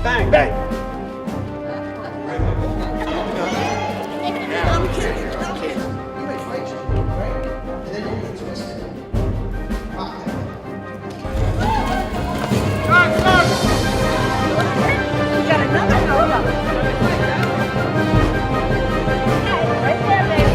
Bang, bang. I'm kidding. You make fight you, right? And then you're gonna twist it. Rock that. We got another number. Right there, baby.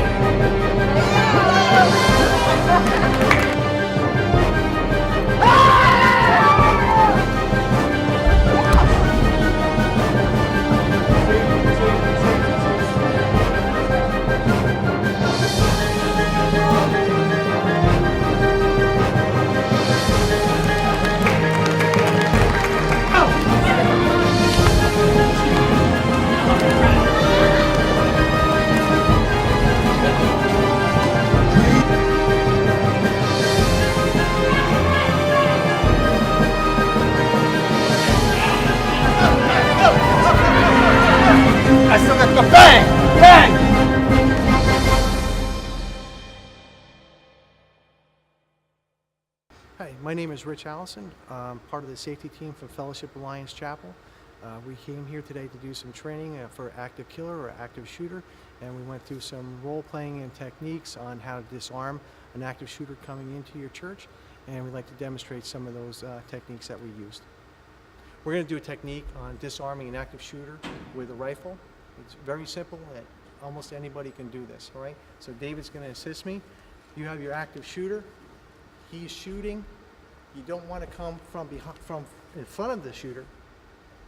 I still got the bang, bang. Hi, my name is Rich Allison. I'm part of the safety team for Fellowship Alliance Chapel. We came here today to do some training for active killer or active shooter, and we went through some role-playing and techniques on how to disarm an active shooter coming into your church, and we'd like to demonstrate some of those techniques that we used. We're going to do a technique on disarming an active shooter with a rifle. It's very simple, and almost anybody can do this, all right? So David's going to assist me. You have your active shooter. He's shooting. You don't want to come from in front of the shooter.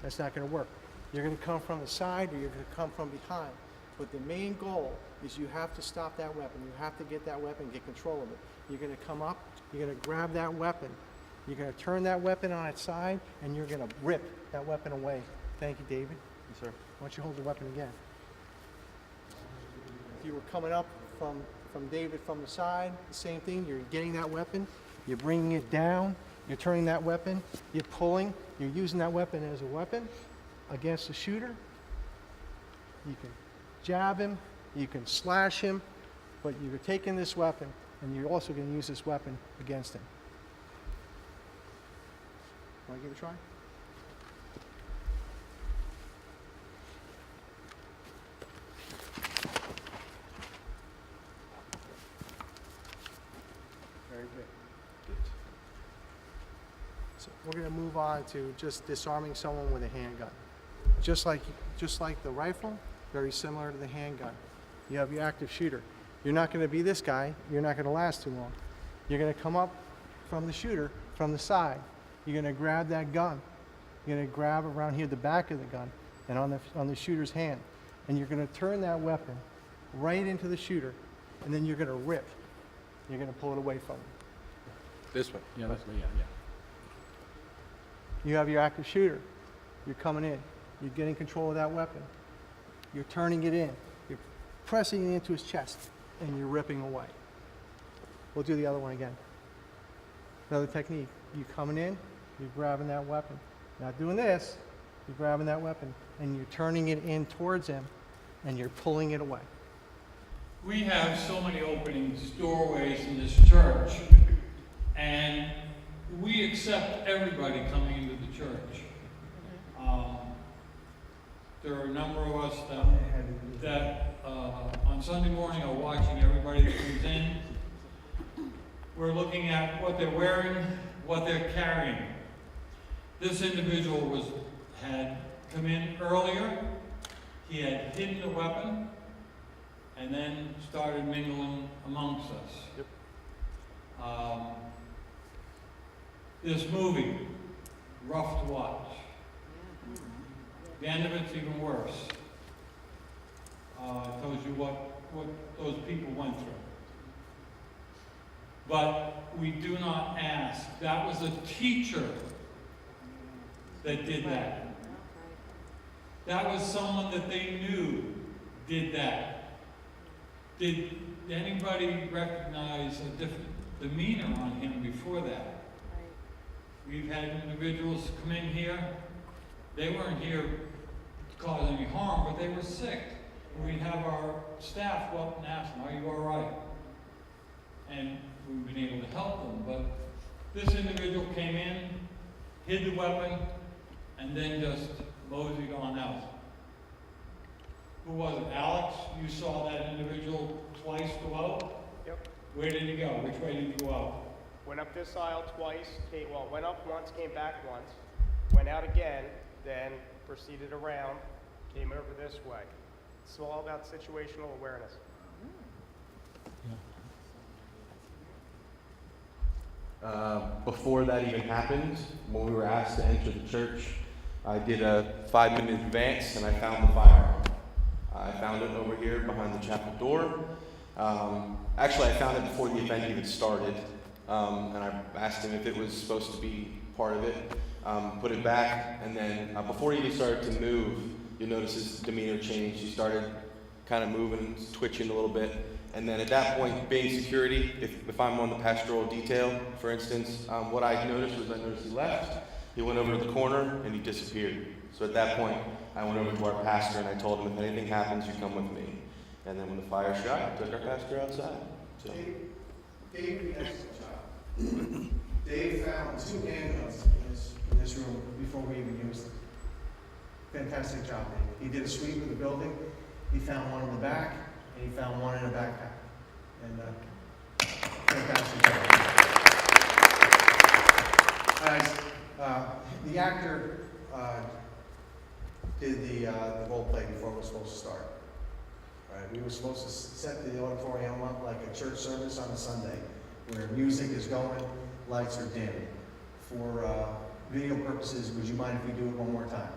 That's not going to work. You're going to come from the side, or you're going to come from behind. But the main goal is you have to stop that weapon. You have to get that weapon, get control of it. You're going to come up, you're going to grab that weapon. You're going to turn that weapon on its side, and you're going to rip that weapon away. Thank you, David. Yes, sir. Why don't you hold the weapon again? If you were coming up from David from the side, the same thing. You're getting that weapon, you're bringing it down, you're turning that weapon, you're pulling, you're using that weapon as a weapon against the shooter. You can jab him, you can slash him, but you're taking this weapon, and you're also going to use this weapon against him. Want to give it a try? Very good. So we're going to move on to just disarming someone with a handgun. Just like the rifle, very similar to the handgun. You have your active shooter. You're not going to be this guy. You're not going to last too long. You're going to come up from the shooter from the side. You're going to grab that gun. You're going to grab around here the back of the gun and on the shooter's hand. And you're going to turn that weapon right into the shooter, and then you're going to rip. You're going to pull it away from him. This way. Yeah, that's yeah. You have your active shooter. You're coming in. You're getting control of that weapon. You're turning it in. You're pressing it into his chest, and you're ripping away. We'll do the other one again. Another technique. You're coming in. You're grabbing that weapon. Not doing this. You're grabbing that weapon, and you're turning it in towards him, and you're pulling it away. We have so many openings, doorways in this church, and we accept everybody coming into the church. There are a number of us that on Sunday morning are watching everybody that comes in. We're looking at what they're wearing, what they're carrying. This individual had come in earlier. He had hidden the weapon and then started mingling amongst us. Yep. This movie, rough to watch. The end of it's even worse. It tells you what those people went through. But we do not ask. That was a teacher that did that. That was someone that they knew did that. Did anybody recognize a different demeanor on him before that? We've had individuals come in here. They weren't here to cause any harm, but they were sick. We'd have our staff go up and ask them, "Are you all right?" And we've been able to help them. But this individual came in, hid the weapon, and then just moseyed on out. Who was it? Alex, you saw that individual twice go out? Yep. Where did he go? Which way did he go out? Went up this aisle twice, went up once, came back once, went out again, then proceeded around, came over this way. It's all about situational awareness. Before that even happened, when we were asked to enter the church, I did a 5-minute advance and I found the firearm. I found it over here behind the chapel door. Actually, I found it before the event even started, and I asked him if it was supposed to be part of it. Put it back, and then before he even started to move, you'll notice his demeanor changed. He started kind of moving, twitching a little bit. And then at that point, being security, if I'm on the pastoral detail, for instance, what I noticed he left, he went over to the corner, and he disappeared. So at that point, I went over to our pastor, and I told him, if anything happens, you come with me. And then when the fire shot, I took our pastor outside. So. Dave, Dave found 2 handguns in this room before we even used them. Fantastic job, Dave. He did a sweep of the building. He found one in the back, and he found one in a backpack. And fantastic job. The actor did the role play before it was supposed to start. Right? We were supposed to set the auditorium up like a church service on a Sunday, where music is going, lights are dim. For video purposes, would you mind if we do it one more time?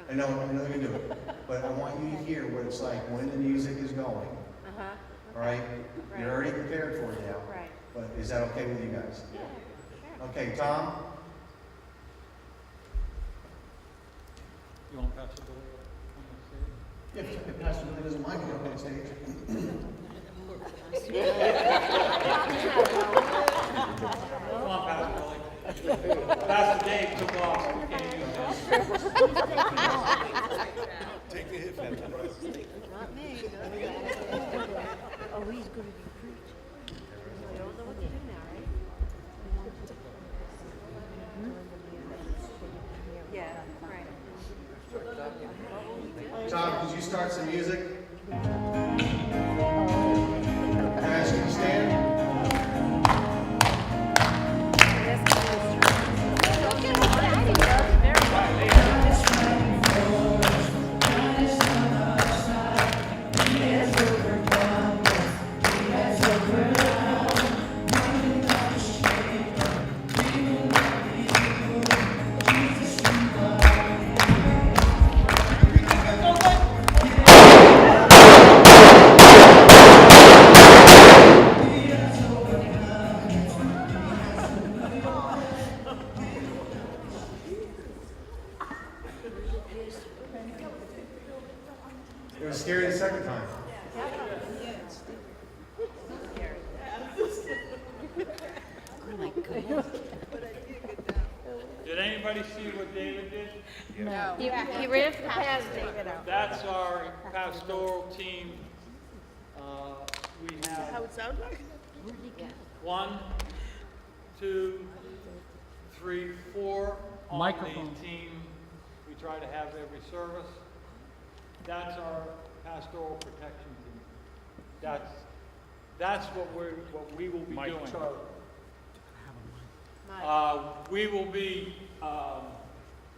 I know you're gonna do it, but I want you to hear what it's like when the music is going. All right? You're already prepared for it now. Right. But is that okay with you guys? Yeah. Sure. Okay, Tom? You want to pass the bill on the stage? If Pastor Billy doesn't mind coming up on stage. Come on, Pastor Billy. Pastor Dave took off. We can't use that. Take the hit, Not me. Oh, he's going to be preaching. I don't know what to do now, right? Yeah, right. Tom, could you start some music? Guys, can you stand? It was scary the second time. Did anybody see what David did? No. He ran past David out. That's our pastoral team. We have How it sound like? 1, 2, 3, 4 on the team. We try to have every service. That's our pastoral protection team. That's what we will be doing. We will be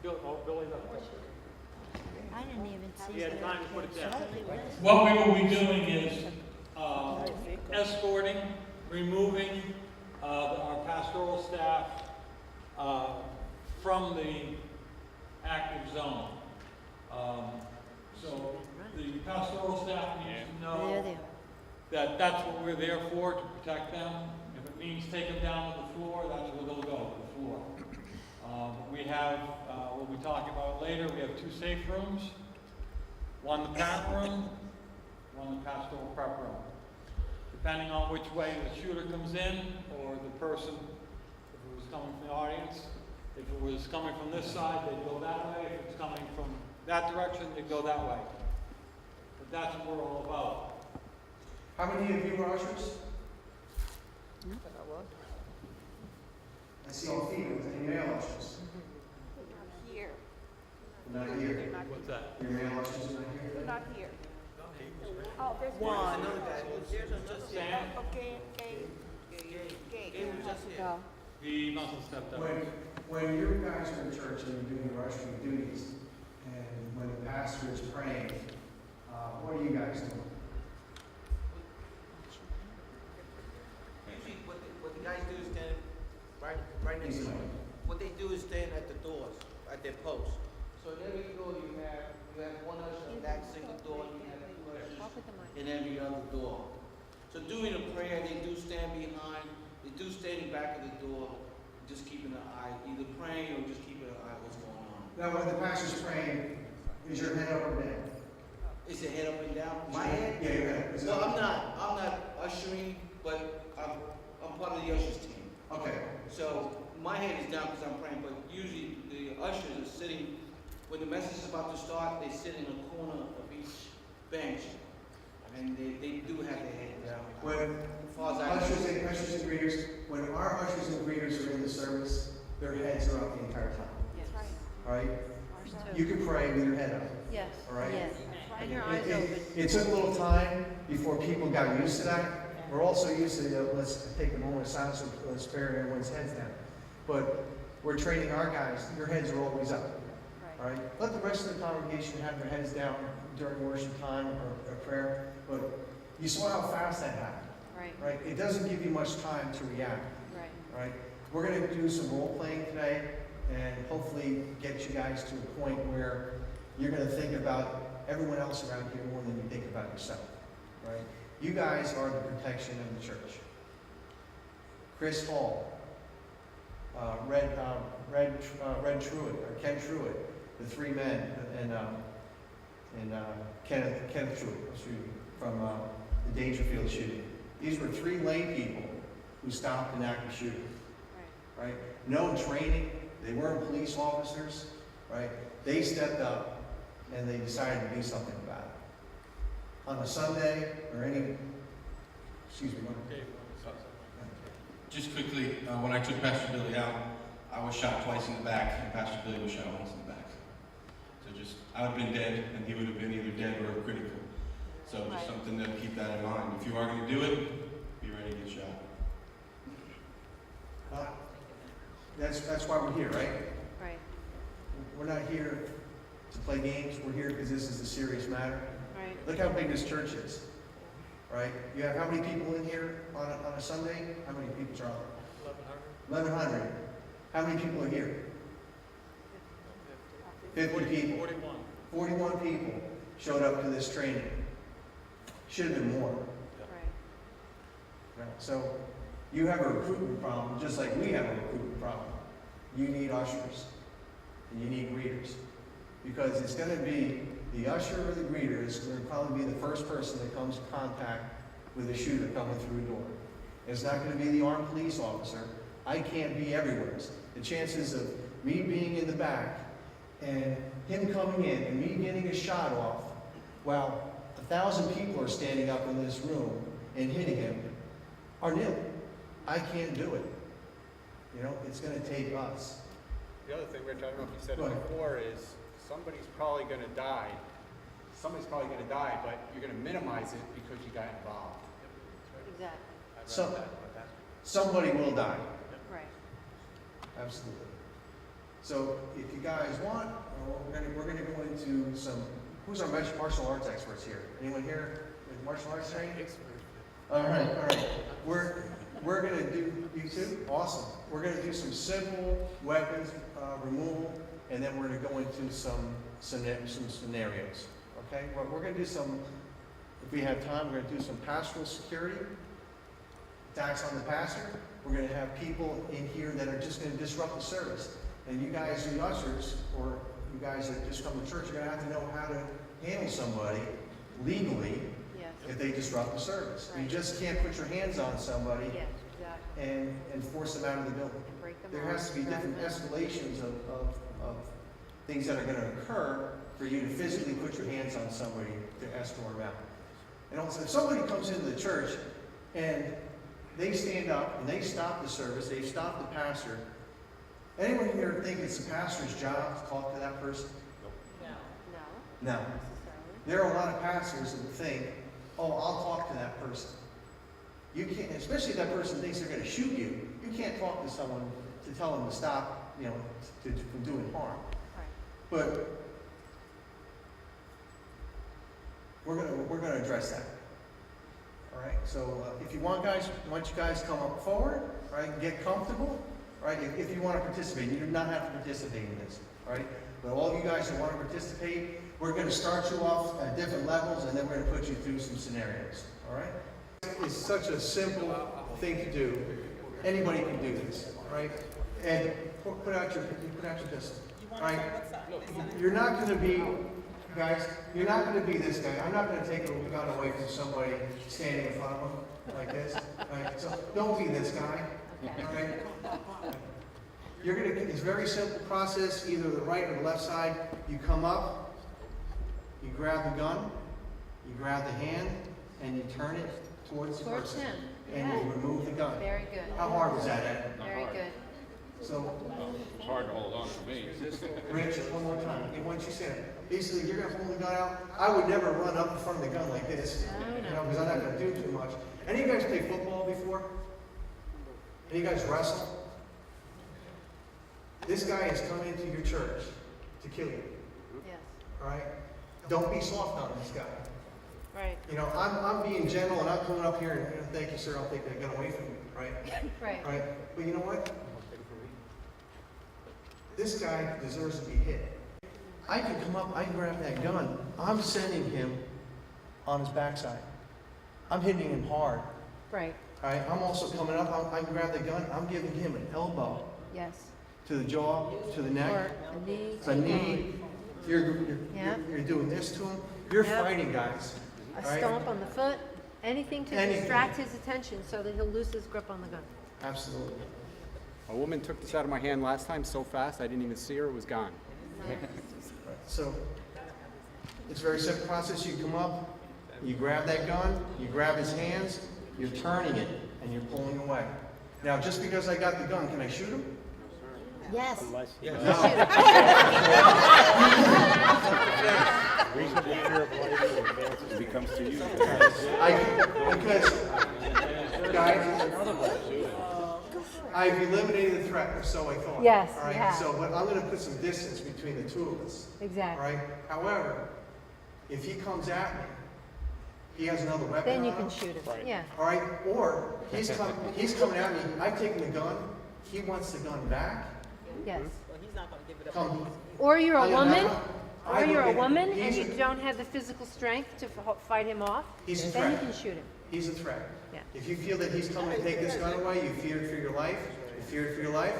Billy. I didn't even see He had time to put it down. that. What we will be doing is escorting, removing our pastoral staff from the active zone. So the pastoral staff needs to know that that's what we're there for, to protect them. If it means take them down to the floor, that's where they'll go, to the floor. We have, we'll be talking about it later, we have 2 safe rooms, one the parent room, one the pastoral prep room. Depending on which way the shooter comes in, or the person, if it was coming from the audience, if it was coming from this side, they'd go that way. If it's coming from that direction, they'd go that way. But that's what we're all about. How many of you are ushers? I see all females. Any male ushers? here. Not here. They're not What's that? Your male ushers are not here? They're not here. Oh, there's One. one. I know that. There's just Sam? Okay, Go. He must have stepped up. When you guys are in church and you're doing your ushering duties, and when the pastor is praying, what are you guys doing? Usually what the guys do is stand right next to them. What they do is stand at the doors, at their posts. So in every door you have one usher at that single door, you have two ushers Talk with the mic. in every other door. So during the prayer, they do stand behind, they do stand in back of the door, just keeping an eye, either praying or just keeping an eye what's going on. Now, when the pastor's praying, is your head up or down? Is your head up and down? My head? Yeah, your head. Is it No, up? I'm not ushering, but I'm part of the ushers team. Okay. So my head is down because I'm praying, but usually the ushers are sitting, when the message is about to start, they sit in a corner of each bench, and they do have their head down. When As far as I know. ushers and greeters, when our ushers and greeters are in the service, their heads are up the entire time. Yes. All right? Ours too. You can pray with your head up. Yes. All right. Yes. And your eyes open. It took a little time before people got used to that. We're also used to, let's take a moment of silence and spare everyone's heads down. But we're training our guys, your heads are always up. All right? Let the rest of the congregation have their heads down during worship time or prayer. But you saw how fast that happened. Right. Right? It doesn't give you much time to react. Right. Right? We're going to do some role playing today and hopefully get you guys to a point where you're going to think about everyone else around here more than you think about yourself. Right? You guys are the protection of the church. Chris Hall, Red Truitt, or Ken Truitt, the three men, and Kenneth Truitt, from the Dangerfield shooting. These were three lay people who stopped an active shooter. Right. Right? No training. They weren't police officers. Right? They stepped up and they decided to do something about it. On a Sunday or any, excuse me, Just quickly, when I took Pastor Billy out, I was shot twice in the back, and Pastor Billy was shot once in the back. So just, I would have been dead, and he would have been either dead or critical. So just Right. something to keep that in mind. If you are going to do it, be ready to get shot. that's why we're here, right? Right. We're not here to play games. We're here because this is a serious matter. Right. Look how big this church is, right? You have how many people in here on a Sunday? How many people, Charlie? 1,100. How many people are here? 50 people. 41. 41 people showed up to this training. Should have been more. Right. Right? So you have a recruitment problem, just like we have a recruitment problem. You need ushers and you need greeters, because it's going to be the usher or the greeter is going to probably be the first person that comes in contact with a shooter coming through a door. It's not going to be the armed police officer. I can't be everywhere. The chances of me being in the back and him coming in and me getting a shot off while 1,000 people are standing up in this room and hitting him are nil. I can't do it. You know, it's going to take us. The other thing, Rich, I don't know if you said Go it ahead. before, is somebody's probably going to die. Somebody's probably going to die, but you're going to minimize it because you got involved. Exactly. Somebody will die. Right. Absolutely. So if you guys want, we're gonna go into some, who's our martial arts experts here? Anyone here with martial arts training? All right. We're gonna do, you two? Awesome. We're gonna do some simple weapons removal, and then we're gonna go into some scenarios. Okay? We're gonna do some, if we have time, we're gonna do some pastoral security, attacks on the pastor. We're gonna have people in here that are just gonna disrupt the service. And you guys, the ushers, or you guys that just come to church, you're gonna have to know how to handle somebody legally Yes. if they disrupt the service. You Right. just can't put your hands on somebody Yes, exactly. and force them out of the building. Break them There off, has to be grab different them. escalations of things that are gonna occur for you to physically put your hands on somebody to escort them out. And also, if somebody comes into the church and they stand up and they stop the service, they stop the pastor, Anyone here think it's the pastor's job to talk to that person? No. No. There are a lot of pastors that think, oh, I'll talk to that person. You can't, especially if that person thinks they're going to shoot you. You can't talk to someone to tell them to stop, from doing harm. Right. But we're gonna address that. All right. So if you want you guys come up forward, all right, get comfortable. All right. If you want to participate, you do not have to participate in this. All right. But all of you guys who want to participate, we're going to start you off at different levels, and then we're going to put you through some scenarios. All right. It's such a simple thing to do. Anybody can do this. All right. And put out your pistol. All right. You're not going to be. Guys, you're not going to be this guy. I'm not going to take a gun away from somebody standing in front of them like this. Right? So don't be this guy. Okay? You're going to. It's a very simple process. Either the right or the left side. You come up. You grab the gun. You grab the hand, and you turn it towards the person. Him. And you remove the gun. Very good. How hard was that, Ed? Very good. So. It's hard to hold on for me. Rich, one more time. And once you say it, basically you're going to hold the gun out. I would never run up in front of the gun like this, because I'm not going to do too much. Any of you guys play football before? Any of you guys wrestle? This guy is coming into your church to kill you. Yes. All right? Don't be soft on this guy. Right. I'm being gentle, and I'm coming up here and thank you, sir. I'll take that gun away from you. Right? Right. Right? But you know what? This guy deserves to be hit. I can come up, I can grab that gun. I'm sending him on his backside. I'm hitting him hard. Right. All right? I'm also coming up, I can grab the gun. I'm giving him an elbow Yes. to the jaw, to the neck, Or a knee. a knee. You're doing this to him. You're Yep. fighting, guys. A All right? stomp on the foot. Anything to Anything. distract his attention so that he'll lose his grip on the gun. Absolutely. A woman took this out of my hand last time so fast I didn't even see her, it was gone. So, it's a very simple process. You come up, you grab that gun, you grab his hands, you're turning it, and you're pulling away. Now, just because I got the gun, can I shoot him? Yes. It becomes to you. Because, guys, I've eliminated the threat, or so I thought. Yes, All right. you have. So, but I'm going to put some distance between the two of us. All Exactly. right. However, if he comes at me, he has another weapon. Then you on can him. shoot him. Yeah. All right. Or he's coming at me. I've taken the gun. He wants the gun back. Yes. Come. Or you're a I am woman. not- Or I you're a look at- woman and he's you a- don't have the physical strength to fight him off. He's a Then you threat. can shoot him. He's a threat. Yeah. If you feel that he's coming to take this gun away, you feared for your life. You feared for your life.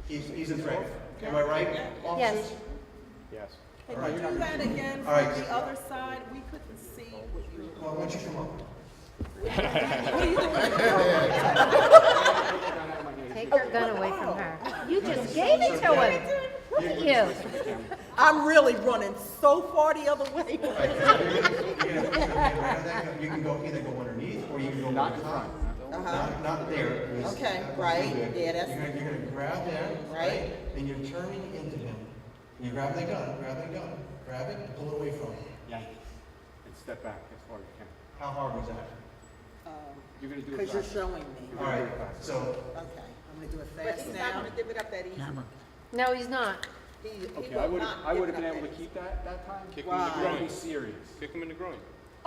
He's a threat. Am I right, officers? Yes. All right. Can you do that again All right. from the other side? We couldn't see what you were. Well, why don't you come up? Take her gun away from her. You just gave it to him. Look at you. I'm really running so far the other way. You can go either go underneath or you can go Not over in the top. Uh-huh. Not there. because Okay, that would be right. good. Yeah, that's- You're gonna grab that, Right. right? And you're turning into him. You grab the gun, grab it, and pull it away from him. Yeah. And step back as far as you can. How hard was that? You're gonna do it Because you're fast. showing me. All right, so Okay, I'm gonna do it fast now. But he's not gonna give it up that easy. No, he's not. He Okay, will I would not have give it been up able to that keep that time. Kick him in the Why? Be groin. serious. Kick him in the groin.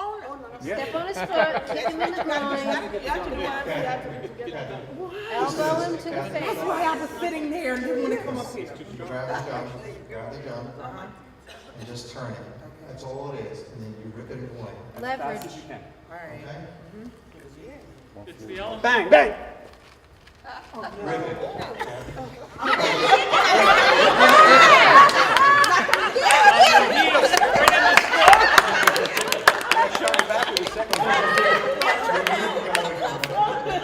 Oh, no, no. Yeah. Step on his foot, kick him in the groin, You have to do it. elbow him to the That's face. why I was sitting there and didn't want to come up here. grab the gun, and just turn it. That's all it is, and then you rip it away. As Leverage. fast as you can. All right. Okay? It's the element. Bang, bang! Rip it. I shot him back with a second time.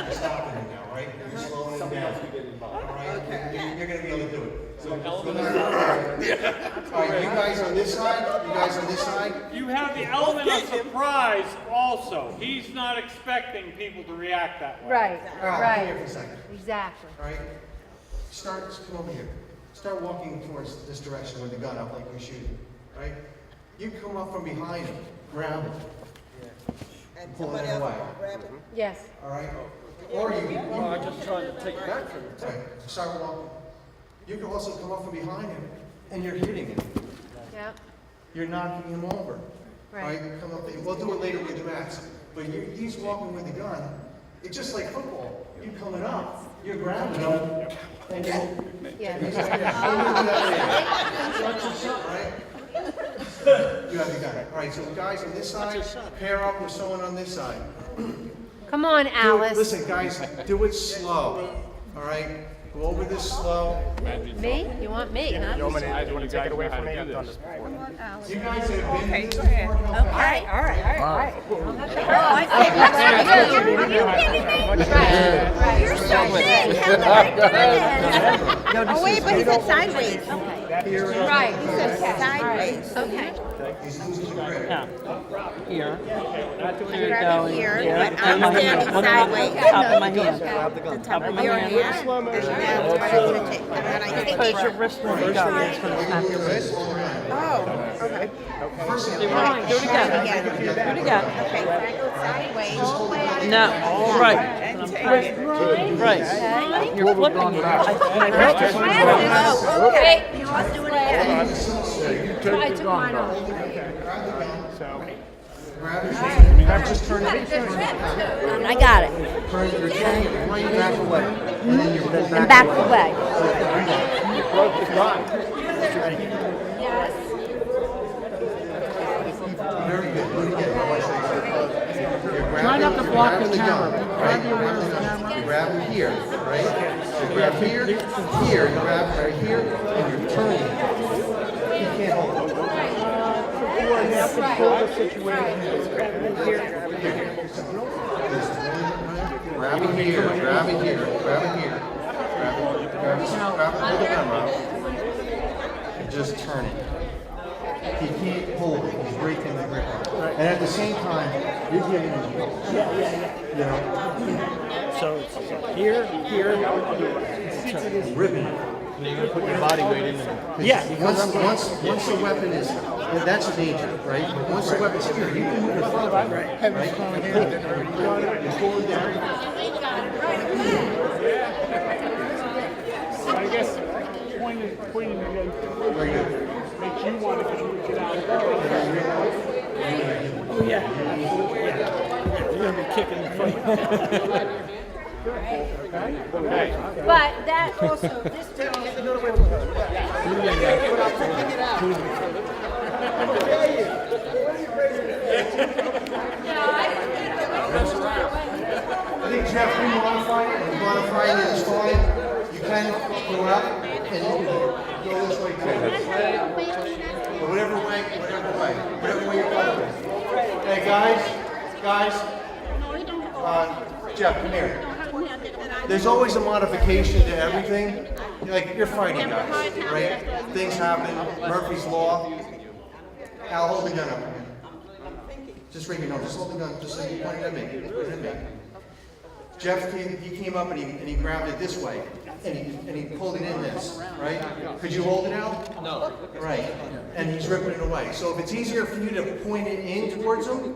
You're stopping it now, right? You're slowing it Something down. else we get involved. All right? You're gonna be able to do it. So, element all right, you guys on this side, you guys on this side. You have the element of surprise also. He's not expecting people to react that way. Right, All right, come here right. for a second. Exactly. All right? come over here. Start walking towards this direction with the gun up like you're shooting, right? You come up from behind him, grab him, And pull somebody it else away, will grab it. Yes. all right? Or you I'm just trying to take back from you. right, start walking. You can also come up from behind him and you're hitting him. Yeah. You're knocking him over. Right. Right? Come up, we'll do it later with the mats. But he's walking with the gun. It's just like football. You coming up, you're grabbing him, and you. Yeah. He's like, right? You have the gun. All right, so guys on this side, pair up with someone on this side. Come on, Alice. Listen, guys, do it slow. All right? Go over this slow. Me? You want me, huh? You want to take it away from me? I've done this before. You guys have been Okay, through go ahead. this before. All right. You're so big. How did I do this? Oh, wait, but he said sideways. Right. He said Sideways. Okay. He's losing the grip. Here. Grab it here, but I'm standing sideways. Top of my hand. The top of your hand, and then try to touch it, and then I take Put your it. wrist where the gun is going to snap your wrist. Oh, okay. First thing, Do it again. Do it again. Okay, so I go sideways. No. Right. And take it. Right. You're flipping it. My wrist is Oh, okay. You want to do it again? I took mine off. grab your shoulder. Just turn it. I got it. Turn your chain, back away. And then you pull And back away. Very good. Do it again. I want to show you. Try not to block the camera. Right? You grab it here, right? You grab here, here, you grab right here, and you're turning. You can't hold it. Grab it here, grab it here, grab it here. Grab it, hold the gun, Rob. And just turn it. He can't hold it, he's breaking the grip. And at the same time, you're giving him, you know, So it's here, here. ripping it. You're going to put your body weight in there. Yeah. Once the weapon is, that's a danger, right? But once the weapon's here, you can move in front of it, right? And pull it down. I guess pointing Very good. makes you want to get out. Oh, yeah. You're going to be kicking the fight. But that also, this I think Jeff, we modify it, and modifying it is fine. You can go up, and you can go this way too. But whatever way you're comfortable. Hey, guys, Jeff, come here. There's always a modification to everything. Like, you're fighting guys, right? Things happen, Murphy's Law. Al, hold the gun up again. Just ring it, no, just hold the gun, just like you pointed at me. Point it at me. Jeff, he came up and he grabbed it this way, and he pulled it in this, right? Could you hold it out? No. Right, and he's ripping it away. So if it's easier for you to point it in towards him,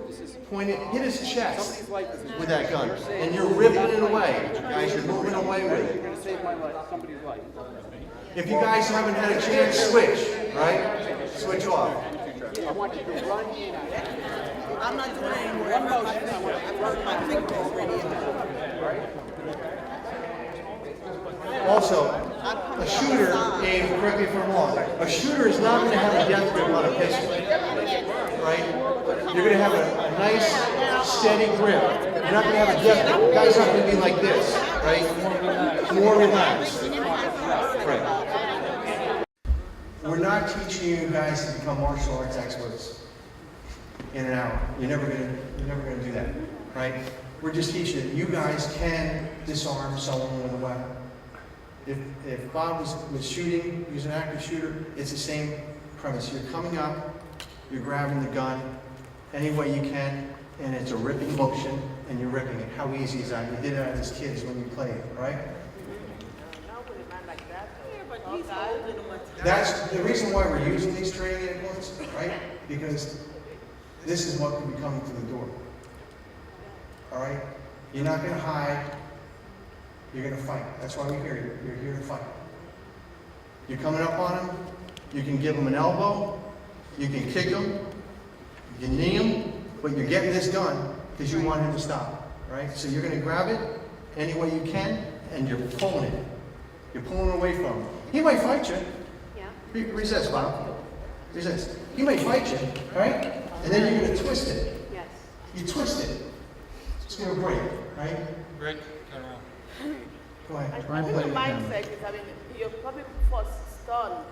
hit his chest with that gun, and you're ripping it away. Guys, you're moving away with it. If you guys haven't had a chance, switch, right? Switch off. I'm not doing it anymore. I wrote my fingers already. Also, a shooter, Dave, correct me if I'm wrong, a shooter is not going to have a death grip on a pistol, right? You're going to have a nice, steady grip. You're not going to have a death grip. Guys aren't going to be like this, right? More relaxed. Right. We're not teaching you guys to become martial arts experts in an hour. You're never going to do that, right? We're just teaching that you guys can disarm someone with a weapon. If Bob was shooting, he was an active shooter, it's the same premise. You're coming up, you're grabbing the gun any way you can, and it's a ripping motion, and you're ripping it. How easy is that? You did that as kids when you played, right? That's the reason why we're using these training airplanes, right? Because this is what could be coming through the door. All right? You're not going to hide. You're going to fight. That's why we're here. You're here to fight. You're coming up on him. You can give him an elbow. You can kick him. You can knee him. But you're getting this gun because you want him to stop. Right? So you're going to grab it any way you can, and you're pulling it. You're pulling away from him. He might fight you. Yeah. Resist, Bob. Resist. He might fight you, right? And then you're going to twist it. Yes. You twist it. It's going to break, right? Rick, Go ahead. I think the mindset is, I mean, you're probably first stunned,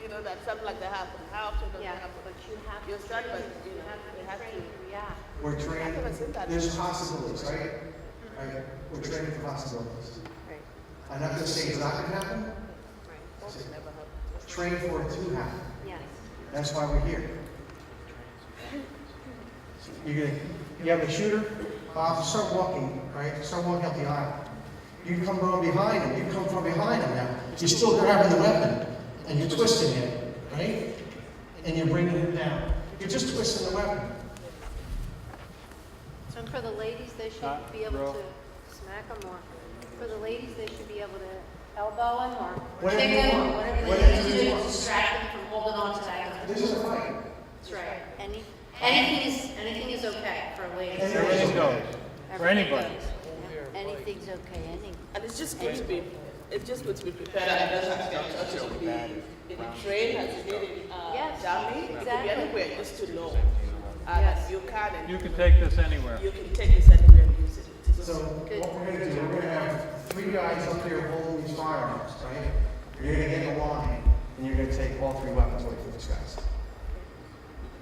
you know, that something like that happened. How often does Yeah, that happen? but you have You're to stunned, train. but you have to train to react. We're trained. I've never seen that. There's possibilities, right? Right? We're training for possibilities. Right. I'm not going to say it's not going to happen. Right. Never happened. Train for it to happen. Yes. That's why we're here. You have a shooter, start walking, right? Start walking up the aisle. You come from behind him. You come from behind him now. You're still grabbing the weapon, and you're twisting it, right? And you're bringing it down. You're just twisting the weapon. So for the ladies, they should be able to smack them, or for the ladies, they should be able to elbow them or Whatever kick you them, want. or whatever Whatever they need to you do want. to distract them from holding on to that gun. This is a fight. That's right. Anything is okay for ladies. Everything goes. For Everything anybody. goes. Yeah. Anything's okay. And it's just good to be, prepared. And it doesn't have to be to be in a train, as you did in Yes, Germany. It could be exactly. anywhere, just to know. Yes. You can, and You can take this anywhere. you can take this anywhere and use it. So what we're going to do, we're going to have 3 guys up here holding these firearms, right? You're going to get in the line, and you're going to take all 3 weapons away from these guys.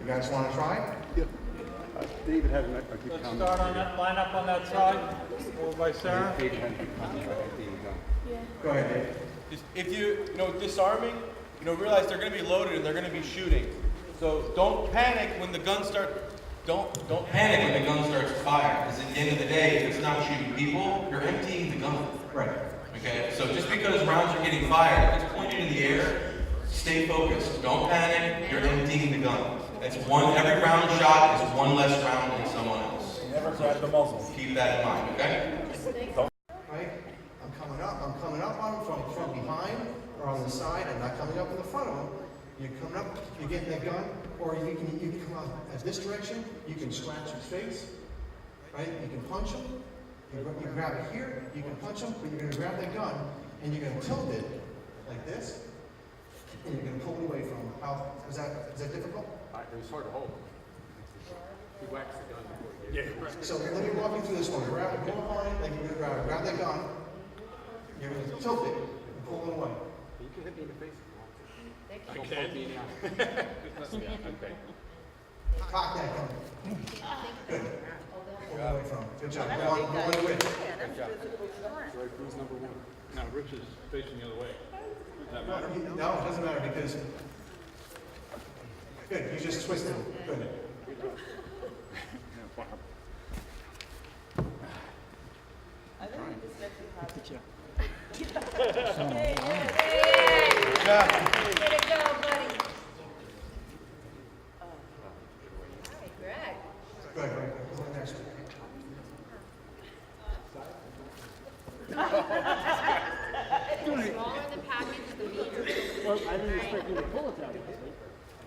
You guys want to try? David had a good let's comment. start on that, line up on that side, over by Sarah. David had a good comment. Go ahead, Dave. If you know, disarming, realize they're going to be loaded and they're going to be shooting. So don't panic when the gun starts. Don't panic when the gun starts to fire. Because at the end of the day, if it's not shooting people, you're emptying the gun. Right. Okay. So just because rounds are getting fired, if it's pointed in the air, stay focused. Don't panic. You're emptying the gun. That's one. Every round shot is one less round than someone else. Never grab the muzzle. Keep that in mind. Okay. Right? I'm coming up on him from behind or on the side. I'm not coming up in the front of him. You're coming up, you're getting that gun, or you can come out at this direction. You can scratch his face, right? You can punch him. You grab it here. You can punch him, but you're going to grab that gun and you're going to tilt it like this, and you're going to pull it away from him. How is that difficult? It was hard to hold. He waxed the gun before he did. Yeah. So let me walk you through this one. Go up on it, like you're going to grab that gun. You're going to tilt it and pull it away. You can hit me in the face. I can. Okay. Cock that gun. Good. Pull it away from him. Good job. Go on the way. So I cruise number 1. Now, Rich is facing the other way. Does that matter? No, it doesn't matter because. Good, you just twisted it. Good. I think we just let you have it. Way to go, buddy. All right, Greg. Good, right. Go to the next one. The smaller the package, the meaner. Well, I didn't expect you to pull it that way.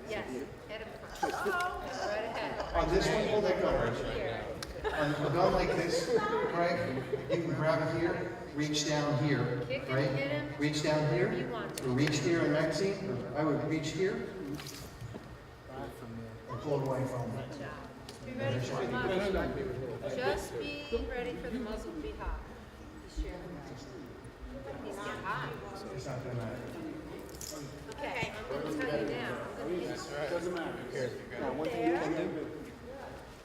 Yes, head of front. Right ahead. On this one, hold that gun right Here. On a gun like this, right, you can grab it here, reach down here, Kick him, right? hit him. Reach down here, Wherever you want to. or reach here in Maxine, or I would reach here. And pull it away from him. Good job. Be ready for the muzzle. Just be ready for the muzzle to be hot. He's getting hot. It's not gonna matter. Okay, I'm gonna tell you now. I'm gonna hit Doesn't matter. Now, one thing you can do,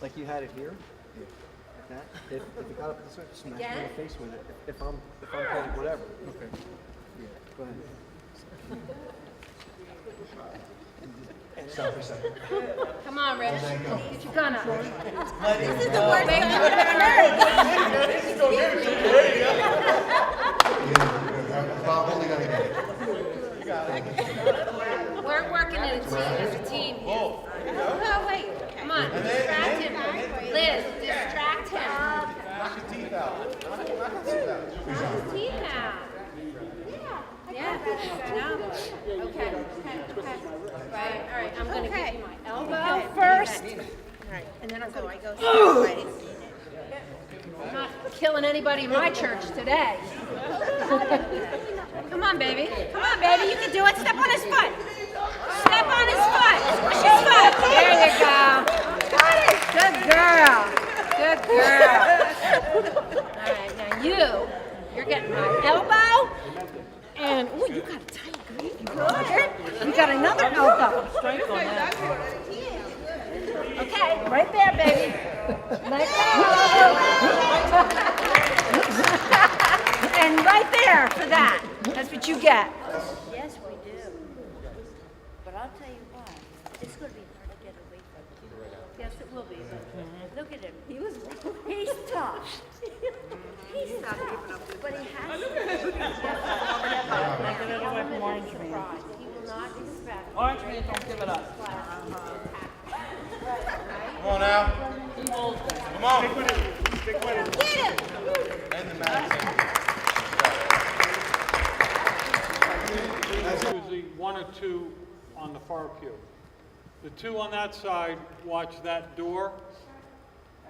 like you had it here, like that. If you got up this way, smack me in the face with it. If I'm playing whatever. Okay. Yeah. Go ahead. Stop for a second. Come on, Rich. Let go. Get your gun up. This is the worst Make time sure Bob, hold the gun again. as a team here. Oh, wait, come on, distract him. Liz, distract him. Knock your teeth out. Knock his Teeth out. Yeah, no. Okay. Right, all right, I'm gonna give you my elbow first. Right, and then I go sideways. I'm not killing anybody in my church today. Come on, baby. Come on, baby. You can do it. Step on his foot. Step on his foot. Squish his foot. There you go. Good girl. Good girl. All right, now you're getting my elbow. And, ooh, you got a tight grip. You got another elbow. Strength on that. Okay, right there, baby. Let go. And right there for that. That's what you get. Yes, we do. But I'll tell you what, it's going to be hard to get away from you. Yes, it will be. Look at him. He's tough. He's tough. But he has to. Get it away from orange meat. He will not expect. Orange meat, don't give it up. Come on now. He holds it. Come on. Stick with it. Get him! And the magazine. Usually one or two on the far pew. The two on that side watch that door.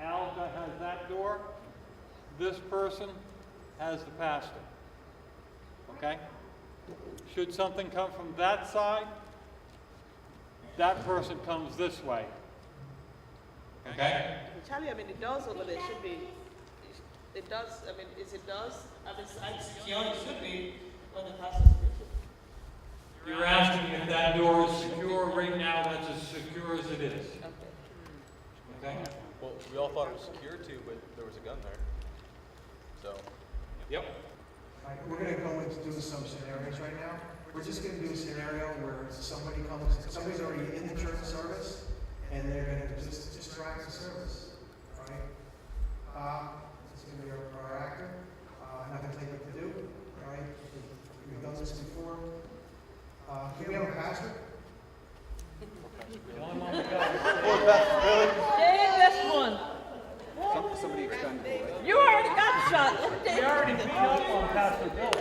Al has that door. This person has the pastor. Okay? Should something come from that side, that person comes this way. Okay? Charlie, I mean, the doors over there should be, it does, I mean, is it does? I mean, it's secure, it should be when the pastor's preaching. You're asking if that door is secure. Right now, that's as secure as it is. Okay? Well, we all thought it was secure too, but there was a gun there. So. Yep. Right, we're gonna go into doing some scenarios right now. We're just gonna do a scenario where somebody's already in the church service, and they're gonna just distract the service, right? It's gonna be our actor. I'm not gonna tell you what to do, right? We've done this before. Can we have a pastor? Dave, this one. Somebody expendable, right? You already got shot. We already beat up on Pastor Bill.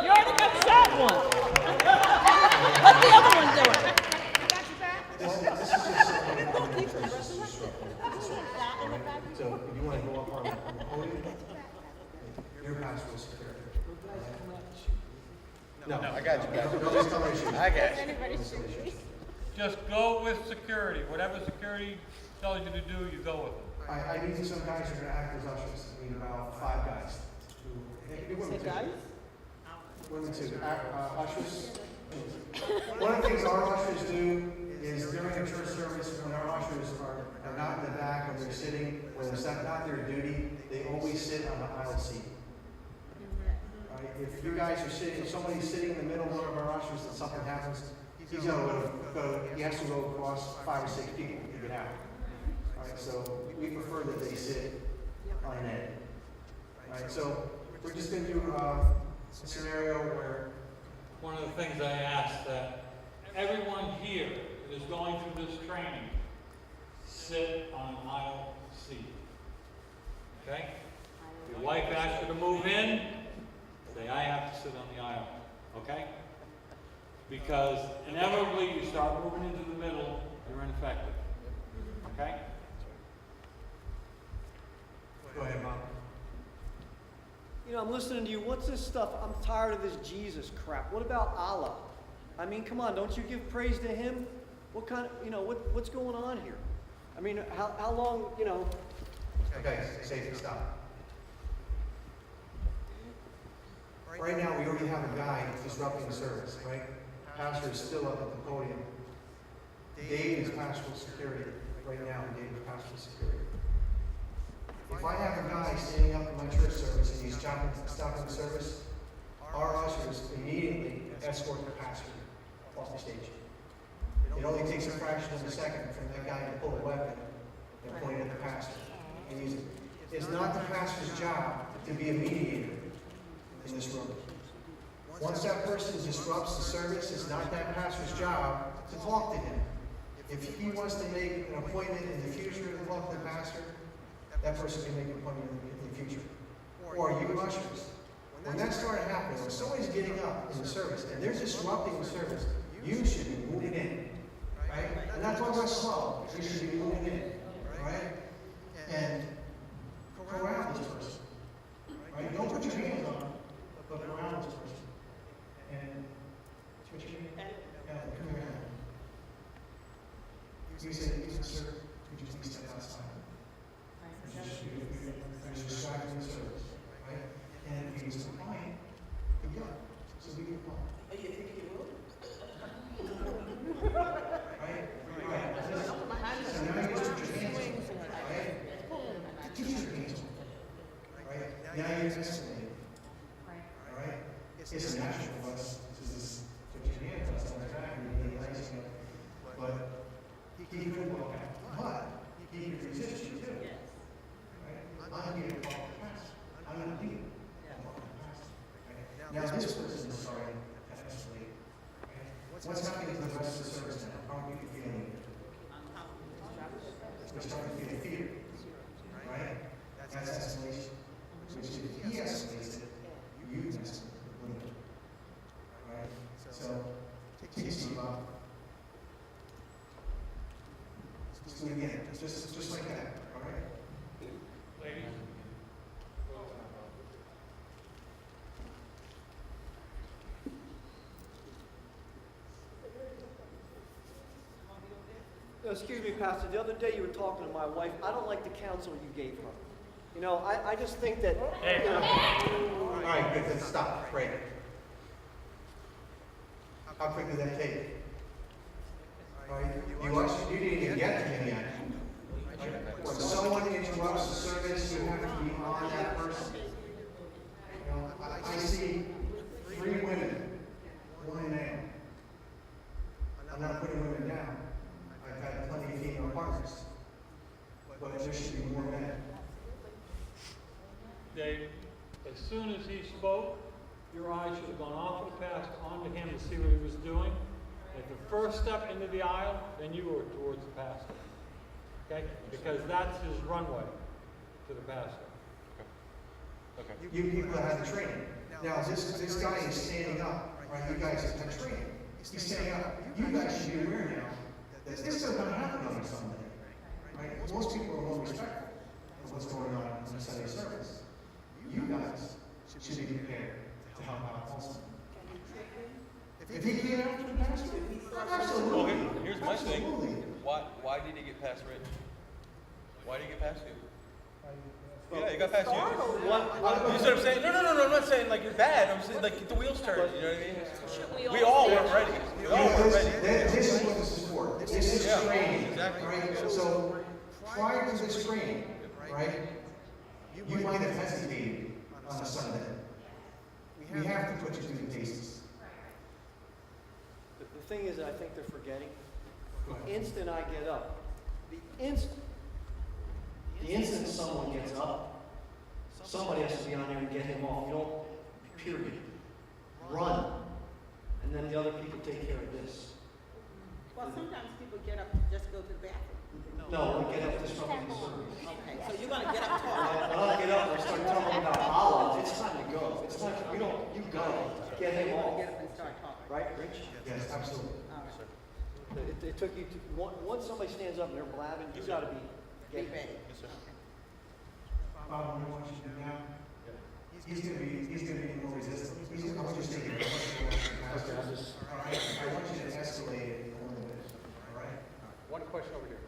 You already got shot once. What's the other one doing? This is just so if you want to go up on the podium, your pastor will secure it. No, I got you. I got you. Just go with security. Whatever security tells you to do, you go with it. I need some guys who are going to act as ushers. I need about 5 guys. Say guys? Women too. Ushers. One of the things our ushers do is during a church service, when our ushers are not in the back, when they're sitting, when it's not their duty, they always sit on the aisle seat. Right? If you guys are sitting, if somebody's sitting in the middle of one of our ushers and something happens, he has to go across 5 or 6 people to get out. Right, so we prefer that they sit on an end. Right, so we're just going to do a scenario where One of the things I ask that everyone here that is going through this training sit on an aisle seat. Okay? If your wife asks you to move in, say, I have to sit on the aisle. Okay? Because inevitably you start moving into the middle, you're ineffective. Okay? Go ahead, Mom. You know, I'm listening to you. What's this stuff? I'm tired of this Jesus crap. What about Allah? I mean, come on, don't you give praise to him? What kind of, what's going on here? I mean, how long, Okay, safety, stop. Right now, we already have a guy disrupting the service, right? Pastor is still up at the podium. Dave is pastoral security. Right now, Dave is pastoral security. If I have a guy standing up in my church service and he's stopping the service, our ushers immediately escort the pastor off the stage. It only takes a fraction of a second for that guy to pull a weapon and point it at the pastor and use it. It's not the pastor's job to be a mediator in this room. Once that person disrupts the service, it's not that pastor's job to talk to him. If he wants to make an appointment in the future to talk to the pastor, that person can make an appointment in the future. Or you ushers. When that started happening, when somebody's getting up in the service and they're disrupting the service, you should be moving in. Right? And that's why we're slow. You should be moving in. Right? And corral this person. Right? Don't put your hands on them, but corral this person. And put your hand. Come here. You said, sir, could you please step outside? You're distracting the service. Right? And if he was compliant, he'd go. So we can comply. Oh, you think he will? Right? Right. So now you just put your hands on it. Right? Keep your hands on it. Right? Now you're escalating. All right? It's natural for us to just put your hands on the back and be nice. But he could walk out. But he could resist you too. Right? I'm here to talk to the pastor. I'm not leaving. I'm talking to the pastor. Right? Now this person is starting to escalate. Right? What's happening to the rest of the service now? How are you feeling? We're starting to feel fear. Right? That's escalation. Which if he escalates it, you escalate it. Right? So, take a seat up. Just do it again. Just like that. All right? Ladies. Excuse me, Pastor, the other day you were talking to my wife. I don't like the counsel you gave her. You know, I just think that... Hey. You know, All right, good, then stop. Break. How quick did that take? All right, you didn't even get to him yet. When someone interrupts the service, you have to be on that person. You know, I see 3 women, 1 man. I'm not putting women down. I've had plenty of female partners. But there should be more men. Dave, as soon as he spoke, your eyes should have gone off the pastor onto him to see what he was doing. At the first step into the aisle, then you were towards the pastor. Okay? Because that's his runway to the pastor. Okay. You people that have the training. Now, this guy is standing up, right? You guys have training. He's standing up. You guys should be aware now that this is going to happen on Sunday. Right? Most people are more respectful of what's going on in the Sunday service. You guys should be prepared to help out also. If he came after the pastor, absolutely. Well, here's my thing. Absolutely. Why did he get past Rich? Why did he get past you? Yeah, he got past you. You see what I'm saying? No, I'm not saying like you're bad. I'm saying like the wheels turn. You know what I mean? We all weren't ready. We all weren't ready. This is what this is for. This is training. Exactly. Right? So prior to this training, right, you might have hesitated on a Sunday. We have to put you through the paces. the thing is that I think they're forgetting. The instant I get up, the instant someone gets up, somebody has to be on there and get him off. You don't, period. Run. And then the other people take care of this. Well, sometimes people get up to just go to the bathroom. No, we get up disrupting the service. Okay, so you're gonna get up talking. When I get up and start talking about Allah, it's time to go. It's time, you go. Get him off. Get up and start talking. Right, Rich? Yes, absolutely. All right. It took you to, once somebody stands up and they're blabbing, you gotta be, Be ready. Bob, what I want you to do now, he's gonna be more resistant. I want you to take it. okay, I'll just, All right, I want you to escalate it a little bit. All right? One question over here.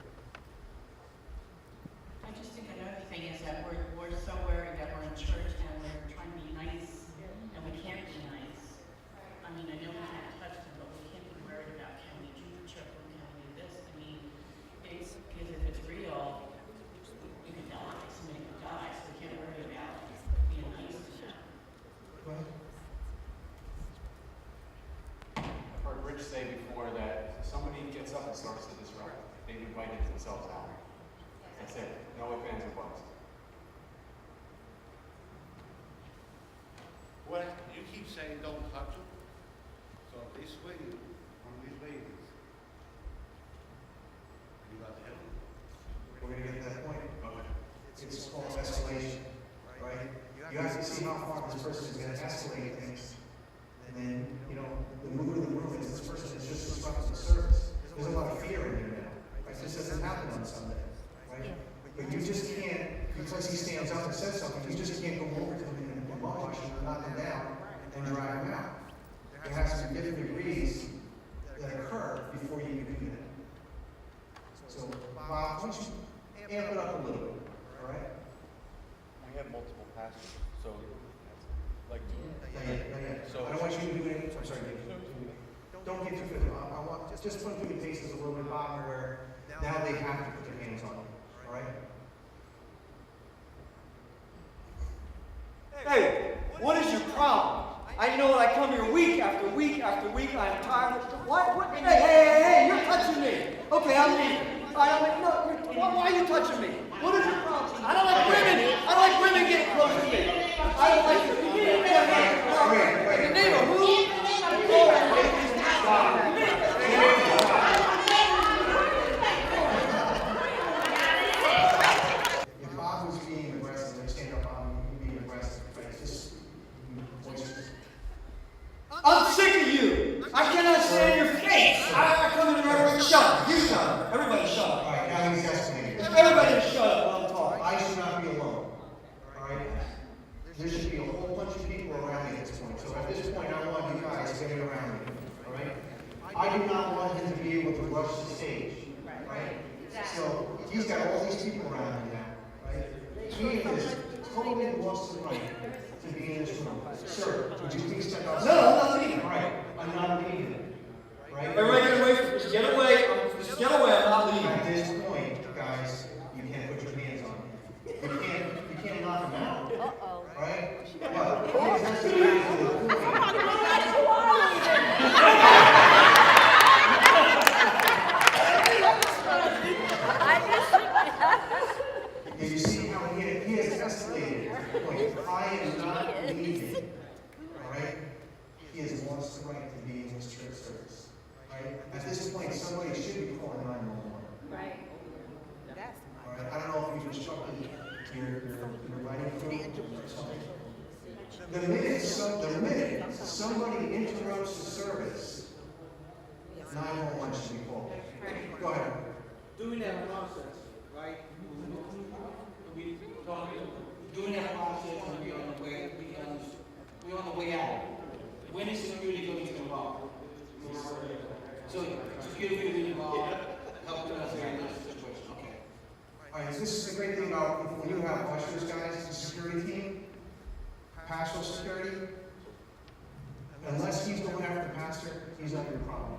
I just think another thing is that we're so worried that we're in church and we're trying to be nice and we can't be nice. I mean, I know we can't touch them, but we can't be worried about can we do church or can we do this? I mean, it's because if it's real, you could die, somebody could die, so we can't worry about being nice to them. Go ahead. I've heard Rich say before that if somebody gets up and starts to disrupt, they invited themselves out. That's it. No ifs, ands, or buts. What you keep saying don't touch them. So if they swing on these ladies, you got to hit them. We're gonna get to that point. It's called escalation, right? You have to see how far this person is gonna escalate things. And then, you know, the mood of the room is this person is just disrupting the service. There's a lot of fear in here now. Right? This doesn't happen on Sunday, right? But you just can't, because he stands up and says something, you just can't go over to him and wash him and knock him down and drag him out. There has to be different degrees that occur before you can do that. So, Bob, why don't you amp it up a little bit, all right? We have multiple pastors, so like. So I don't want you to do anything. I'm sorry. Don't get too physical. I want just put through the paces a little bit, Bob, where now they have to put their hands on you. All right? Hey, what is your problem? I know I come here week after week after week. I'm tired of. What? Hey, you're touching me. Okay, I'm leaving. Why are you touching me? What is your problem? I don't like women. I don't like women getting close to me. I don't like you. The name of who? If Bob was being aggressive, like stand up on him, he'd be aggressive. Right? It's just I'm sick of you. I cannot stand your face. I come in here and shut up. You shut up. Everybody shut up. all right, now he's escalating. Everybody shut up while I'm talking. I should not be alone. All right? There should be a whole bunch of people around me at this point. So at this point, I want you guys getting around me. All right? I do not want him to be able to rush the stage. Right? So he's got all these people around him now. Right? He is totally lost the right to be in this room. Sir, would you please step outside? No, I'm not leaving. All right, I'm not leaving. Right? Everybody get away from me. Just get away. Just get away. I'm not leaving. At this point, guys, you can't put your hands on him. You can't knock him out. Uh-oh. Right? But that's the reason to the point. And you see how he has escalated to the point. I am not leaving. All right? He has lost the right to be in this church service. Right? At this point, somebody should be calling 911. Right. That's All right? I don't know if you instructed your writing through or something. The minute somebody interrupts the service, 911 should be called. Go ahead. During that process, right? During that process, we're on the way out. When is security going to involve? So security will be involved, helping us in this situation. Okay. All right, this is the great thing about when you have ushers, guys, the security team, pastoral security, unless he's going after the pastor, he's not your problem.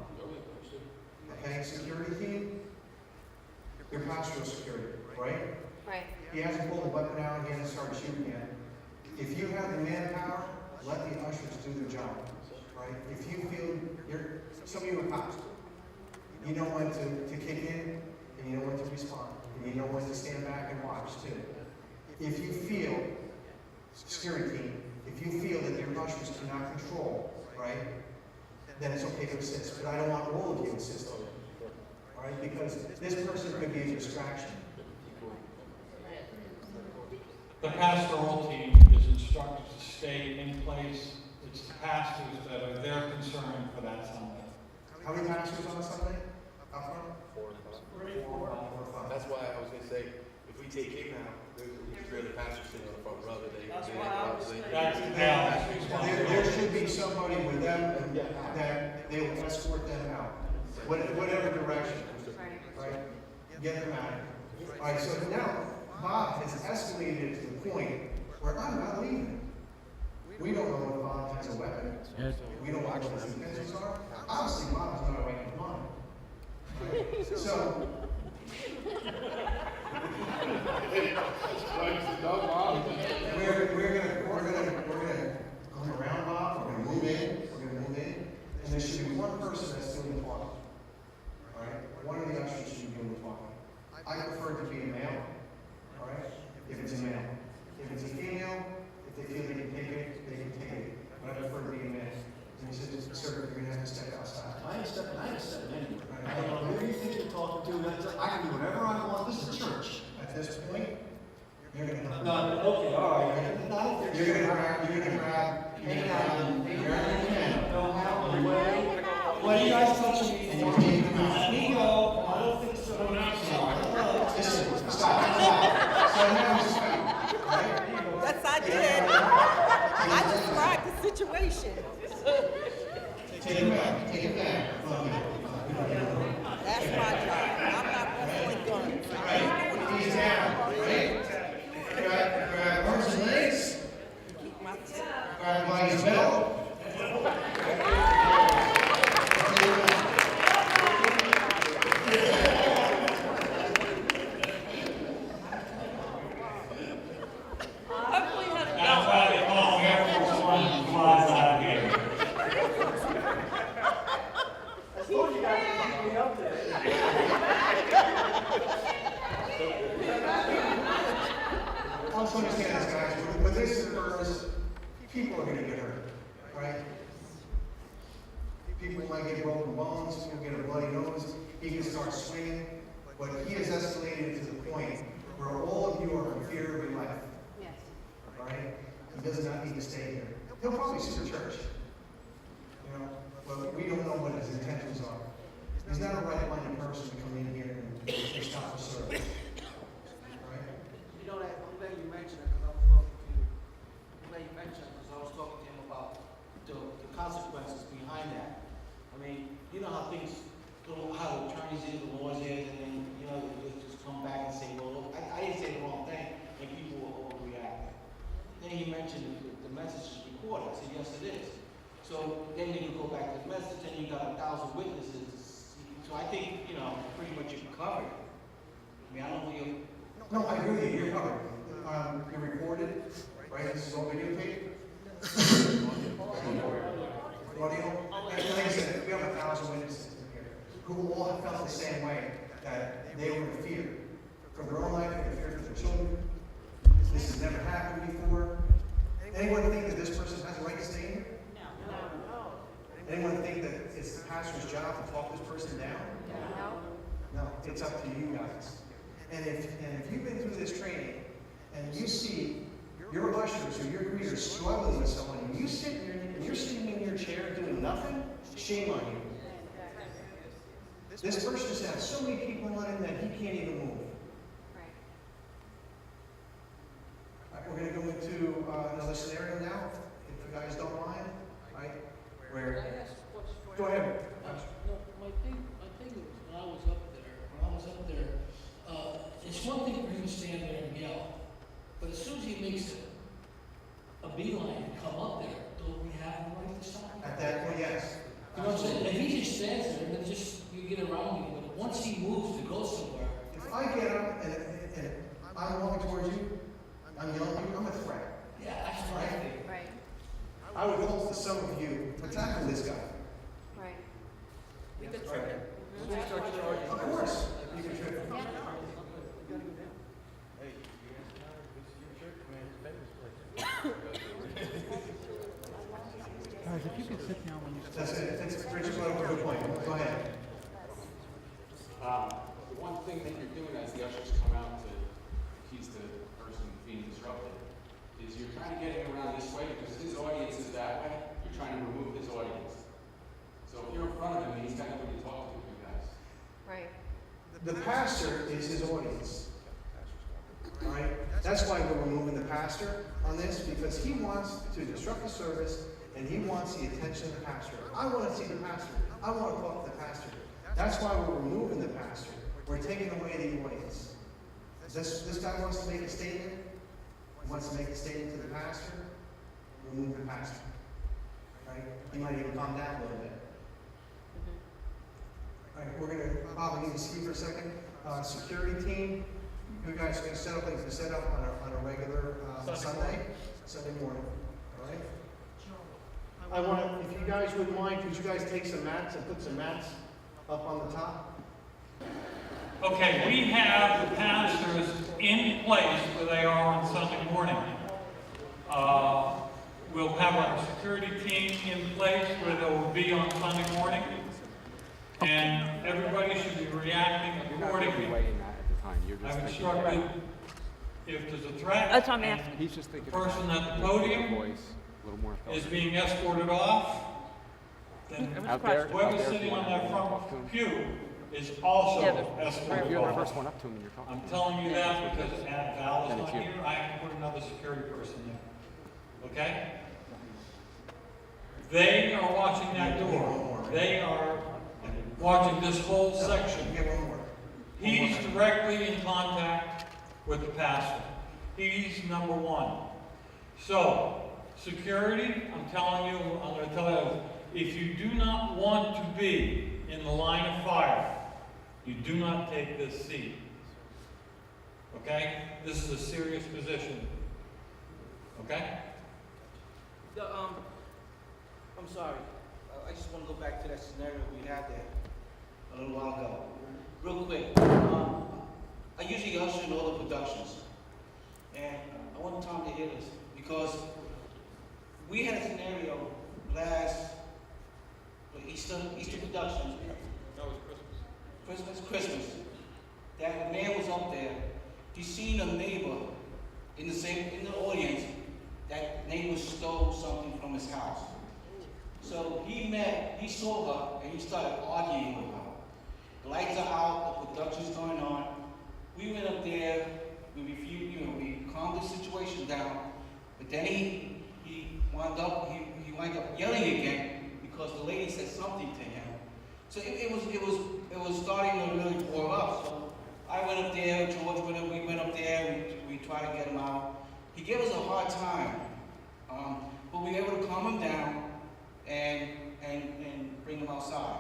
Okay, security team, your pastoral security, right? right. He hasn't pulled a weapon out, he hasn't started shooting yet. If you have the manpower, let the ushers do their job, right? If you feel some of you are cops, you know when to kick in, and you know when to respond, and you know when to stand back and watch too. If you feel, security team, if you feel that your ushers cannot control, right, then it's okay to assist. But I don't want all of you assisting, all right? Because this person could be a distraction. The pastoral team is instructed to stay in place. It's the pastors that are their concern for that Sunday. How many pastors on a Sunday? Up front? 4 or 5. That's why I was going to say, if we take him out, there's three other pastors sitting on the front row that There should be somebody with them that they will escort them out, whatever direction, right? Get them out. All right, so now Bob has escalated to the point where I'm not leaving. We don't know if Bob has a weapon. We don't know what his intentions are. Obviously, Bob's not a right mind. Right? So. We're gonna come around Bob, we're gonna move in, and there should be one person that's doing the talking. Alright? One of the ushers should be doing the talking. I prefer it to be a male, alright? If it's a male. If it's a female, if they feel they can take it, they can take it. But I prefer it to be a describe the situation. Take it back, take it back. That's my job. I'm not wrestling guns. Right, he's down, right? Grab arms and legs. Grab by his belt. That's why they call me Air Force One flies out here. I told you guys to keep me up there. Also understand this, guys, when this occurs, people are gonna get hurt, right? People might get broken bones, people get a bloody nose, he can start swinging, but he has escalated to the point where all of you are in fear of your life. Yes. All right? He does not need to stay here. He'll probably sue the church. You know, but we don't know what his intentions are. He's not a right-minded person to come in here and stop the service. All right? You know that, I'm glad you mentioned it, because I was talking to you. I'm glad you mentioned it, because I was talking to him about the consequences behind that. I mean, you know how things go, how the attorneys is, the laws is, and then, you know, they just come back and say, well, I didn't say the wrong thing, and people will overreact. Then he mentioned the message is recorded. I said, yes, it is. So then you go back to the message, and you got 1,000 witnesses. So I think, you know, pretty much you're covered. I mean, I don't feel. No, I agree with you, you're covered. You're recorded, right? This is all videotaped. Audio. And like I said, we have 1,000 witnesses in here who all have felt the same way, that they were in fear for their own life, in fear for their children. This has never happened before. Anyone think that this person has a right to stay here? No. Anyone think that it's the pastor's job to talk this person down? No, it's up to you guys. And if you've been through this training and you see your ushers or your greeters struggling with someone, and you sit here and you're sitting in your chair doing nothing, shame on you. This person has had so many people on him that he can't even move. All right, we're going to go into another scenario now, if you guys don't mind, right? Where? Can I ask a question? Go ahead. No, my thing was when I was up there, it's one thing for him to stand there and yell, but as soon as he makes a beeline and come up there, don't we have the right to stop him? At that point, yes. You know what I'm saying? If he just stands there, then just you get around you, but once he moves to go somewhere. If I get up and I'm walking towards you, I'm yelling at you, I'm a threat. Yeah, that's what I think. Right. I would hope that some of you would tackle this guy. Right. We could trip him. Of course, you can trip him. Guys, if you could sit down when you. That's it. Richard brought up a good point. Go ahead. The one thing that you're doing as the ushers come out to appease the person being disrupted is you're kind of getting around this way because his audience is that way. You're trying to remove his audience. So if you're in front of him, he's kind of going to talk to you guys. Right. The pastor is his audience. All right? That's why we're removing the pastor on this, because he wants to disrupt the service and he wants the attention of the pastor. I want to see the pastor. I want to talk to the pastor. That's why we're removing the pastor. We're taking away the audience. This guy wants to make a statement. He wants to make a statement to the pastor. Remove the pastor. Right? He might even calm down a little bit. All right, we're going to probably need to see for a second. Security team, you guys are going to set up like you set up on a regular Sunday morning. All right? I want to, if you guys wouldn't mind, could you guys take some mats and put some mats up on the top? Okay, we have the pastors in place where they are on Sunday morning. We'll have our security team in place where they will be on Sunday morning. And everybody should be reacting accordingly. I've instructed if there's a threat, That's what I'm asking. and the person at the podium is being escorted off, then whoever's sitting on that front pew is also escorted You're the off. first one up to him and you're talking. I'm telling you that because Val is not here, I have to put another security person there. Okay? They are watching that door. They are watching this whole section. He's directly in contact with the pastor. He's number one. So, security, I'm going to tell you, if you do not want to be in the line of fire, you do not take this seat. Okay? This is a serious position. Okay? I'm sorry. I just want to go back to that scenario we had there a little while ago. Real quick. I usually usher in all the productions. And I want Tom to hear this because we had a scenario last Easter Productions. No, it was Christmas. That a man was up there. He seen a neighbor in the audience. That neighbor stole something from his house. So he saw her, and he started arguing with her. The lights are out, the production's going on. We went up there, we calmed the situation down, but then he wound up yelling again because the lady said something to him. So it was starting to really pour up. So I went up there, George we went up there, we tried to get him out. He gave us a hard time, but we were able to calm him down and bring him outside.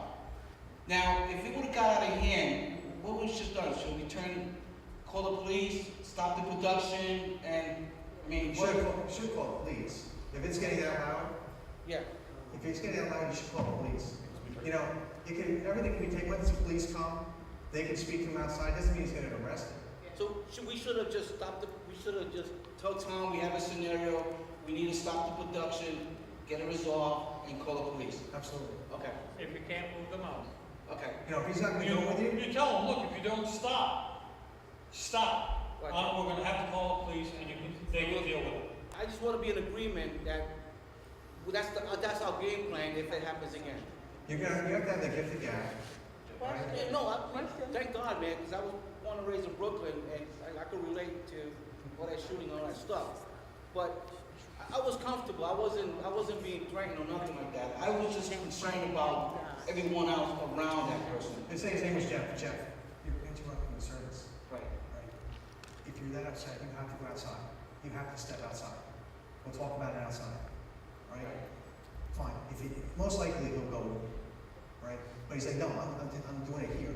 Now, if it would have got out of hand, what would we should have done? Should we call the police, stop the production, and You should call the police. If it's getting that loud, yeah. if it's getting that loud, you should call the police. You know, everything can be taken, once the police come, they can speak to him outside, doesn't mean he's gonna get arrested. So we should have just told Tom we have a scenario, we need to stop the production, get it resolved, and call the police. Absolutely. Okay. If you can't move them out. Okay. You know, if he's not gonna go with you, You tell them, look, if you don't stop. Right. We're going to have to call the police, and they will deal with it. I just want to be in agreement that that's our game plan if it happens again. you have to have the gift of gab. Yeah, no, thank God, man, because I was born and raised in Brooklyn, and I could relate to all that shooting and all that stuff. But I was comfortable. I wasn't being threatened or nothing like that. I was just concerned about everyone else around that person. His name was Jeff. Jeff, you're interrupting the service. Right. If you're that upset, you have to go outside. You have to step outside. We'll talk about it outside. Right? Fine. Most likely he'll go with you. Right? But he's like, no, I'm doing it here.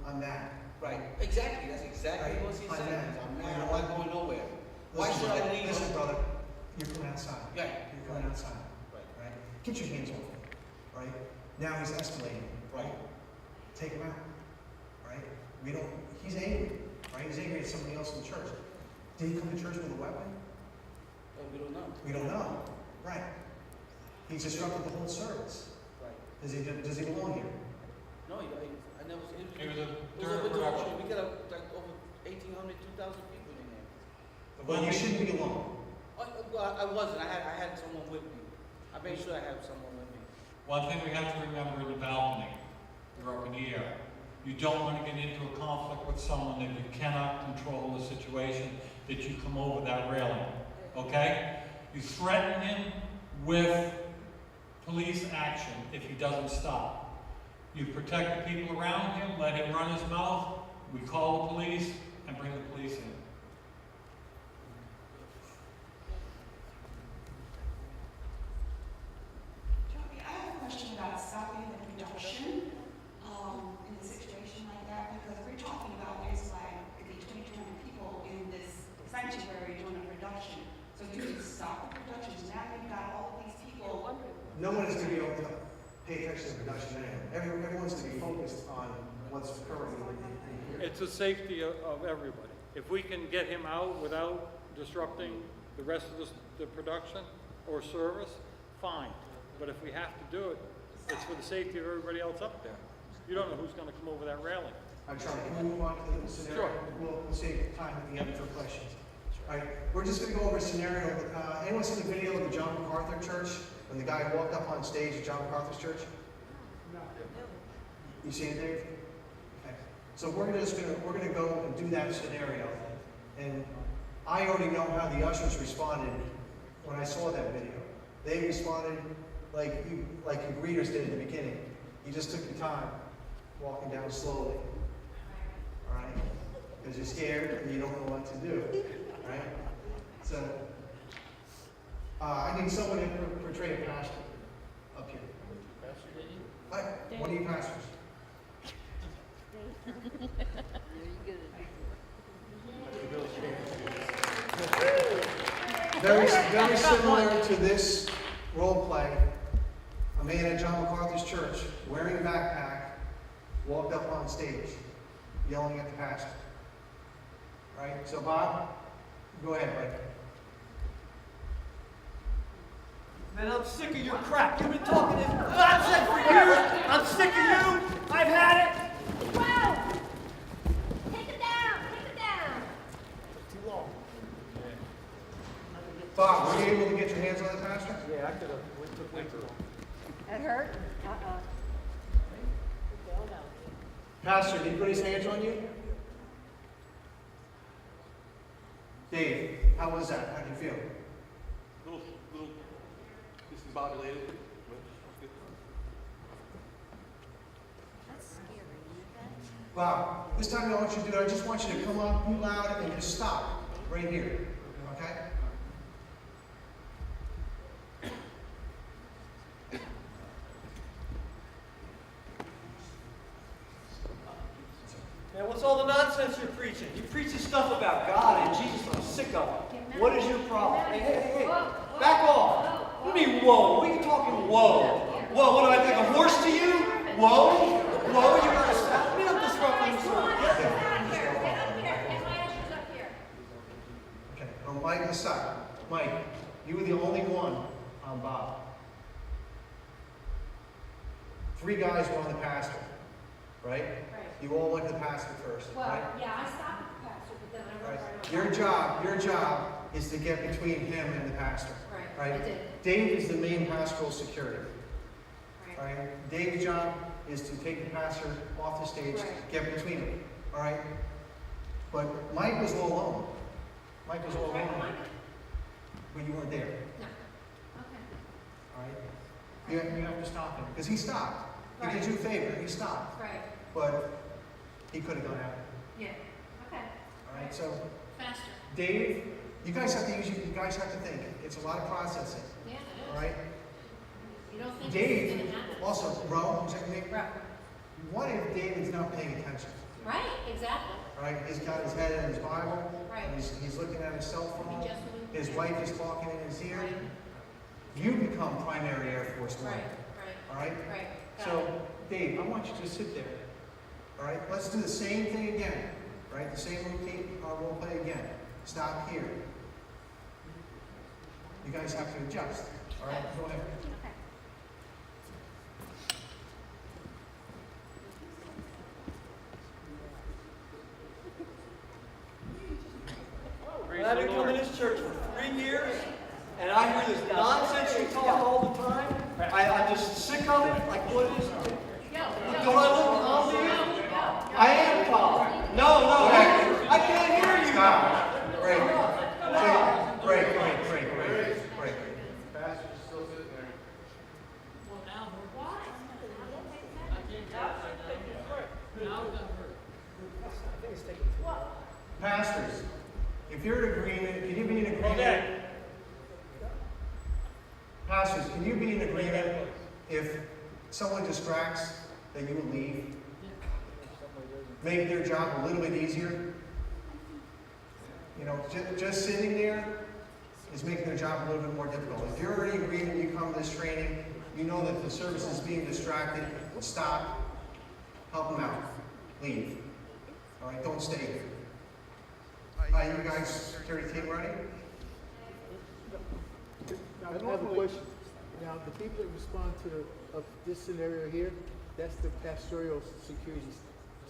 I'm mad. Right. Exactly. That's exactly what he's saying. I'm mad. I'm not going nowhere. Why should I leave? Listen, brother. You're coming outside. Yeah. You're coming outside. Right? Get your hands off him. Right? Now he's escalating. Right? Take him out. Right? He's angry. Right? He's angry at somebody else in the church. Did he come to church with a weapon? We don't know. We don't know. Right. He's disrupted the whole service. Right. Does he belong here? No, I never. It was during the production. We got like over 1,800, 2,000 people in there. Well, you shouldn't be alone. Well, I wasn't. I had someone with me. I made sure I had someone with me. One thing we have to remember in the balcony, you're up in the air. You don't want to get into a conflict with someone that you cannot control the situation, that you come over that railing. Okay? You threaten him with police action if he doesn't stop. You protect the people around him, let him run his mouth, we call the police, and bring the police in. Joey, I have a question about stopping the production in a situation like that, because we're talking about there's like maybe 2,200 people in this sanctuary doing a production. So you can stop the production. Now you've got all of these people. No one is going to be able to pay attention to the production anyway. Everyone's going to be focused on what's occurring in here. It's the safety of everybody. If we can get him out without disrupting the rest of the production or service, fine. But if we have to do it, it's for the safety of everybody else up there. You don't know who's going to come over that railing. I'm sorry, can we move on to the scenario? Sure. We'll save time at the end for questions. All right, we're just going to go over a scenario. Anyone seen the video of the John MacArthur Church when the guy walked up on stage at John MacArthur's church? No. You seen it, Dave? Okay. So we're going to go and do that scenario. And I already know how the ushers responded when I saw that video. They responded like you greeters did at the beginning. You just took your time, walking down slowly. All right? Because you're scared and you don't know what to do. All right? So, I need someone to portray a pastor up here. One of you pastors. Very similar to this role play. A man at John MacArthur's church, wearing a backpack, walked up on stage, yelling at the pastor. Right? So Bob, go ahead, Mike. Man, I'm sick of your crap. You've been talking this nonsense for years. I'm sick of you. I've had it. Whoa! Take it down, take it down. Too long. Bob, were you able to get your hands on the pastor? Yeah, I could have. It took way too long. That hurt? Pastor, did he put his hands on you? Dave, how was that? How did you feel? Little discombobulated. That's scary. Bob, this time I want you to do it. I just want you to come up, be loud, and just stop right here. Okay? Man, what's all the nonsense you're preaching? You preach this stuff about God and Jesus. I'm sick of it. What is your problem? Hey. Back off. What do you mean, whoa? What are you talking, whoa? Whoa, what do I think, a horse to you? Whoa? Whoa, you gotta stop me. I'm disrupting the service. Okay. Now, Mike, let's stop. Mike, you were the only one on Bob. 3 guys were on the pastor, right? Right. You all went to the pastor first, Well, right? yeah, I stopped at the pastor, but then I went right on. Your job is to get between him and the pastor. Right, Right? I did. Dave is the main pastoral security. Right. Right? Dave's job is to take the pastor off the stage, Right. get between them. All right? But Mike was all alone. Mike was all Right, alone. Mike? But you weren't there. No. Okay. All right? You have to stop him. Because he stopped. He did Right. you a favor. He stopped. Right. But he could have gone out. Yeah. Okay. All right? So, Faster. Dave, you guys have to think. It's a lot of processing. Yeah, it All is. right? You don't think this is Dave, gonna happen? also, Ro, is that your name? Right. What if David's not paying attention? Right, exactly. Right? He's got his head in his Bible. Right. And he's looking at his cell phone. He just moved. His wife is talking in his ear. Right. You become primary Air Force One. Right, All right? right. Got So, it. Dave, I want you to just sit there. All right? Let's do the same thing again. Right? The same routine, role play again. Stop here. You guys have to adjust. All right? Go ahead. Okay. I've been coming to this church for 3 years, and I hear this nonsense you talk all the time. I'm just sick of it. Like, what is it? Do I look calm to you? I am calm. No, I can't hear you. Stop. Break. Break. Pastor's still sitting there. Pastors, if you're in agreement, can you be in agreement? Pastors, can you be in agreement if someone distracts, that you will leave? Make their job a little bit easier? You know, just sitting there is making their job a little bit more difficult. If you're already in agreement, you come to this training, you know that the service is being distracted, stop, help them out, leave. All right, don't stay here. You guys, security team ready? Now, I have a question. Now, the people that respond to this scenario here, that's the pastoral security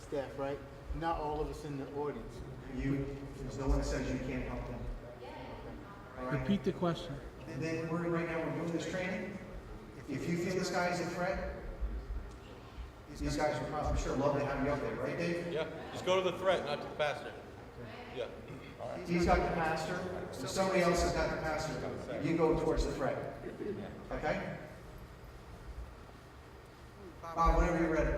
staff, right? Not all of us in the audience. There's no one that says you can't help them. All right? Repeat the question. And then right now we're doing this training. If you feel this guy is a threat, these guys would probably sure love to have you up there, right, Dave? Yeah. Just go to the threat, not to the pastor. Yeah. All right. He's got the pastor, and somebody else has got the pastor. You go towards the threat. Okay? Bob, whenever you're ready.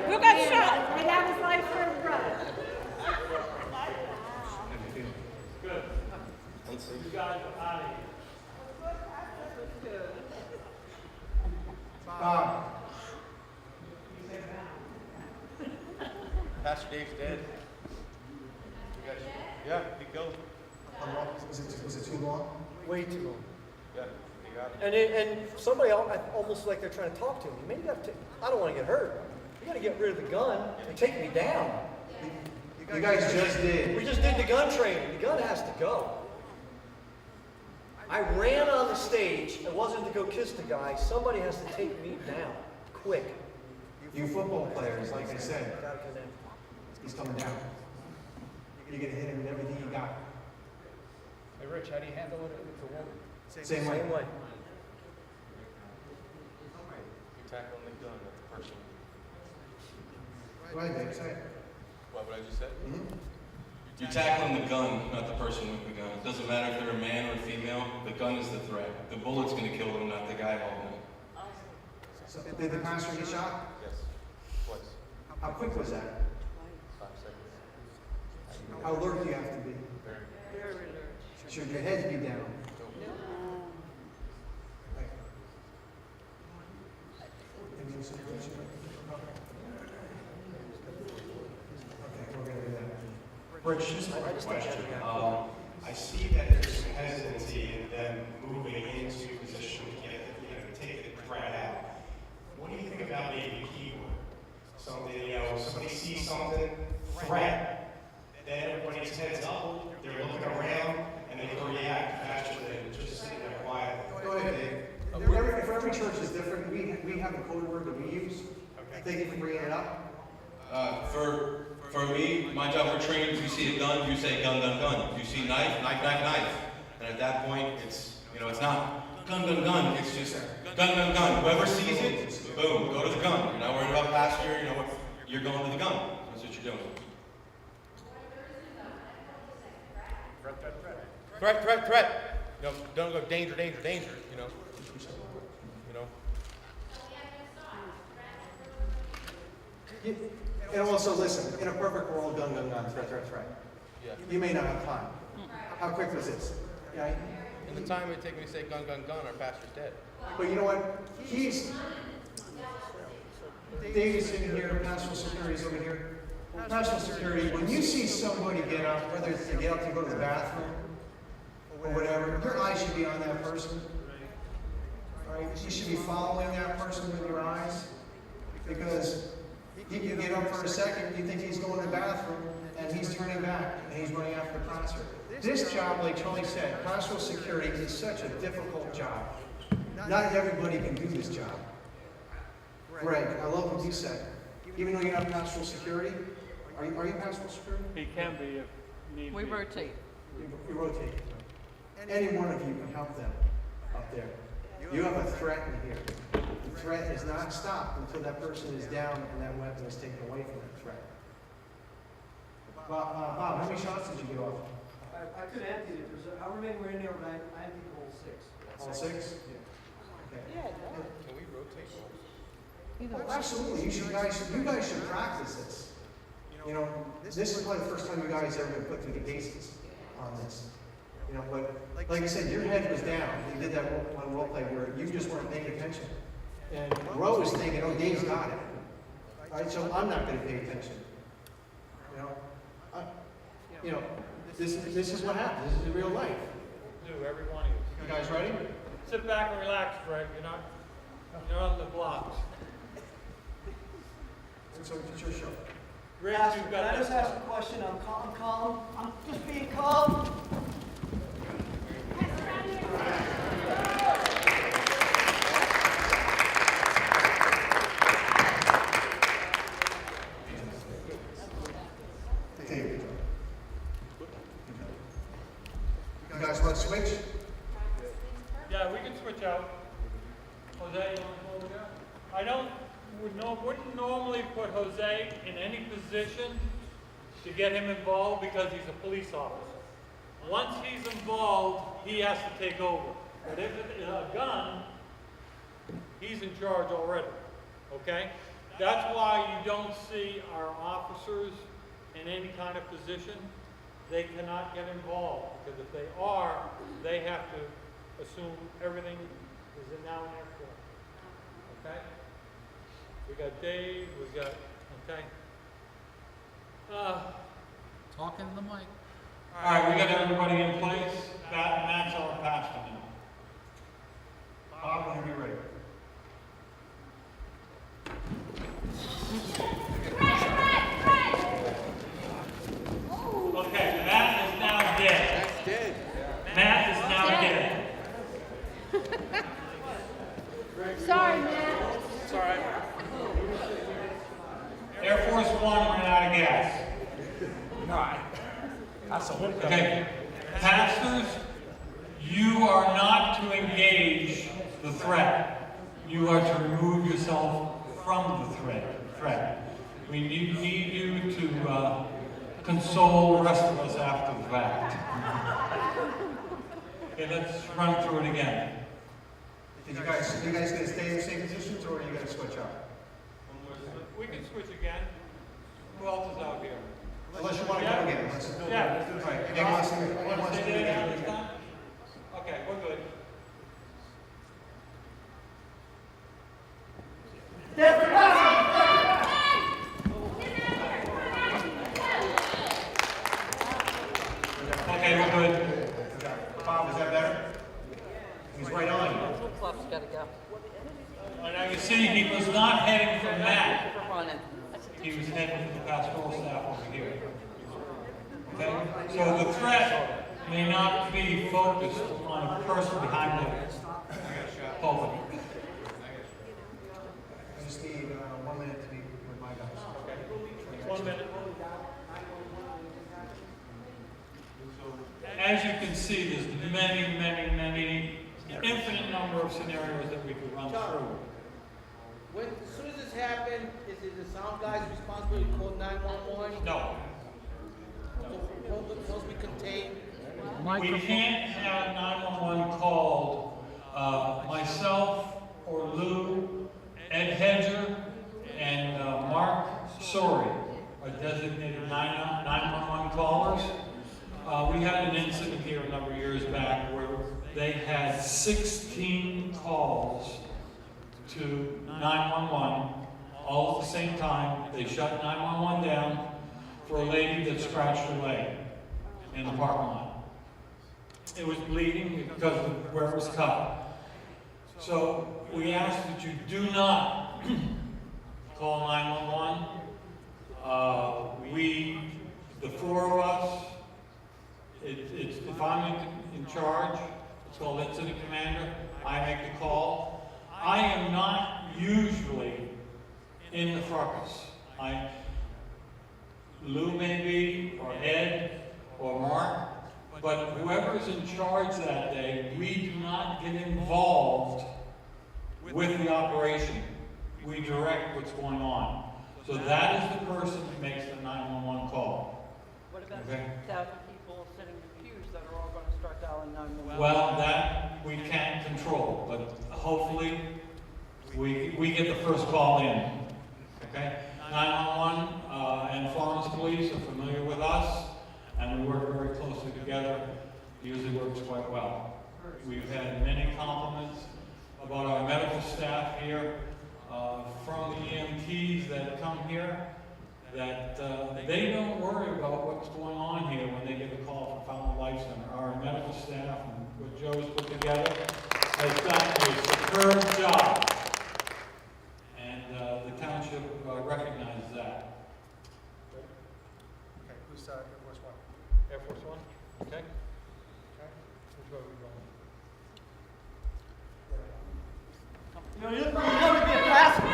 Who got shot? And have his life for a brother. Good. You guys are out of here. Bob. Pastor Dave's dead. Yeah, he killed him. Was it too long? Way too long. Yeah, he got him. And somebody else, almost like they're trying to talk to me. Maybe you have to, I don't want to get hurt. You got to get rid of the gun and take me down. You guys just did. We just did the gun training. The gun has to go. I ran on the stage. It wasn't to go kiss the guy. Somebody has to take me down. Quick. You football players, like I said, Gotta connect. he's coming down. You're gonna hit him with everything you got. Hey, Rich, how do you handle it if it's a woman? Same way. Same way. You're tackling the gun at the person. Go ahead, Dave, say it. What I just said? You're tackling the gun, not the person with the gun. It doesn't matter if they're a man or a female, the gun is the threat. The bullet's gonna kill them, not the guy holding it. So, did the pastor get shot? Yes. Twice. How quick was that? 5 seconds. How alert do you have to be? Very. Should your head be down? Okay, we're gonna do that. Rich, just a quick question. I see that there's some hesitancy in them moving into position to get, to take the threat out. What do you think about maybe a keyword? Something, somebody sees something, threat, then everybody's heads up, they're looking around, and they can react faster than just sitting there quietly. Go ahead, Dave. For every church is different. We have a code word that we use. Thank you for bringing it up. For me, my job for training, if you see a gun, you say gun, gun, gun. If you see knife, knife, knife, knife. And at that point, it's not gun, gun, gun. It's just gun, gun, gun. Whoever sees it, boom, go to the gun. You're not worried about pastor, you're going to the gun. That's what you're doing. Threat. Don't go danger. And also, listen, in a perfect world, gun, gun, gun, threat. Yeah. You may not have time. How quick was this? Yeah. In the time it take me to say gun, gun, gun, our pastor's dead. But you know what? David's sitting here, pastoral security's over here. Pastoral security, when you see somebody get up, whether it's to get up to go to the bathroom or whatever, your eyes should be on that person. Right? You should be following that person with your eyes. Because you get up for a second, you think he's going to the bathroom, and he's turning back, and he's running after the pastor. This job, like Charlie said, pastoral security is such a difficult job. Not everybody can do this job. Greg, I love what you said. Even though you're not pastoral security, are you pastoral security? He can be if need be. We rotate. You rotate. Any one of you can help them up there. You have a threat in here. The threat is not stopped until that person is down and that weapon is taken away from that threat. Bob, how many shots did you get off? I could empty it. However many were in there, but I emptied all 6. All 6? Yeah. Okay. Can we rotate? Absolutely. You guys should practice this. This is probably the first time you guys ever been put through the paces on this. But like I said, your head was down. You did that one role play where you just weren't paying attention. And Ro was thinking, oh, Dave's got it. All right, so I'm not going to pay attention. This is what happens. This is real life. Do every one of you. You guys ready? Sit back and relax, Greg. You're on the blocks. So it's your show. Rich, Pastor, you've can got I just this. ask a question? I'm calm. I'm just being calm. say in any position to get him involved because he's a police officer. Once he's involved, he has to take over. But if it is a gun, he's in charge already, okay? That's why you don't see our officers in any kind of position. They cannot get involved, because if they are, they have to assume everything is now in their court, okay? We got Dave, we got, okay? Talking to the mic. All right, we got everybody in place. Matt's our pastor now. Bob, whenever you're ready. Okay, Matt is now dead. That's dead. Matt is now dead. Sorry, Matt. It's all right. Air Force One ran out of gas. All right. That's a hook. Okay, pastors, you are not to engage the threat. You are to remove yourself from the threat. We need you to console the rest of us after the fact. Okay, let's run through it again. Are you guys gonna stay in the same positions, or are you gonna switch up? We can switch again. Who else is out here? Unless you want to go again. Yeah. All right, Nick wants to do it again. Okay, we're good. Okay, we're good. Bob, is that better? He's right on you. Flip-flops gotta go. Now you see, he was not heading for Matt. We're running. He was heading for the pastoral staff over here. Okay? So the threat may not be focused on a person behind the pulpit. I just need 1 minute to be with my guys. Okay. 1 minute. As you can see, there's many, infinite number of scenarios that we could run through. As soon as this happened, is it the sound guy's responsibility to call 911? No. So those we contain? We can't have 911 called. Myself or Lou, Ed Hedger, and Mark Sorey are designated 911 callers. We had an incident here a number of years back where they had 16 calls to 911 all at the same time. They shut 911 down for a lady that scratched her leg in the parking lot. It was bleeding because of where it was cut. So we ask that you do not call 911. The four of us, if I'm in charge, it's called incident commander, I make the call. I am not usually in the fracas. Lou may be, or Ed, or Mark, but whoever's in charge that day, we do not get involved with the operation. We direct what's going on. So that is the person who makes the 911 call. What about Okay. 1,000 people sitting in the pews that are all gonna start dialing 911? Well, that we can't control, but hopefully we get the first call in. Okay? 911 and Florence Police are familiar with us, and we work very closely together. It usually works quite well. We've had many compliments about our medical staff here, from the EMTs that come here, that they don't worry about what's going on here when they get a call from Fountain Life Center. Our medical staff and what Joe's put together has done a superb job, and the township recognizes that. Okay, who's Air Force One? Air Force One? Okay. Which way are we going? You know, you want to be a pastor?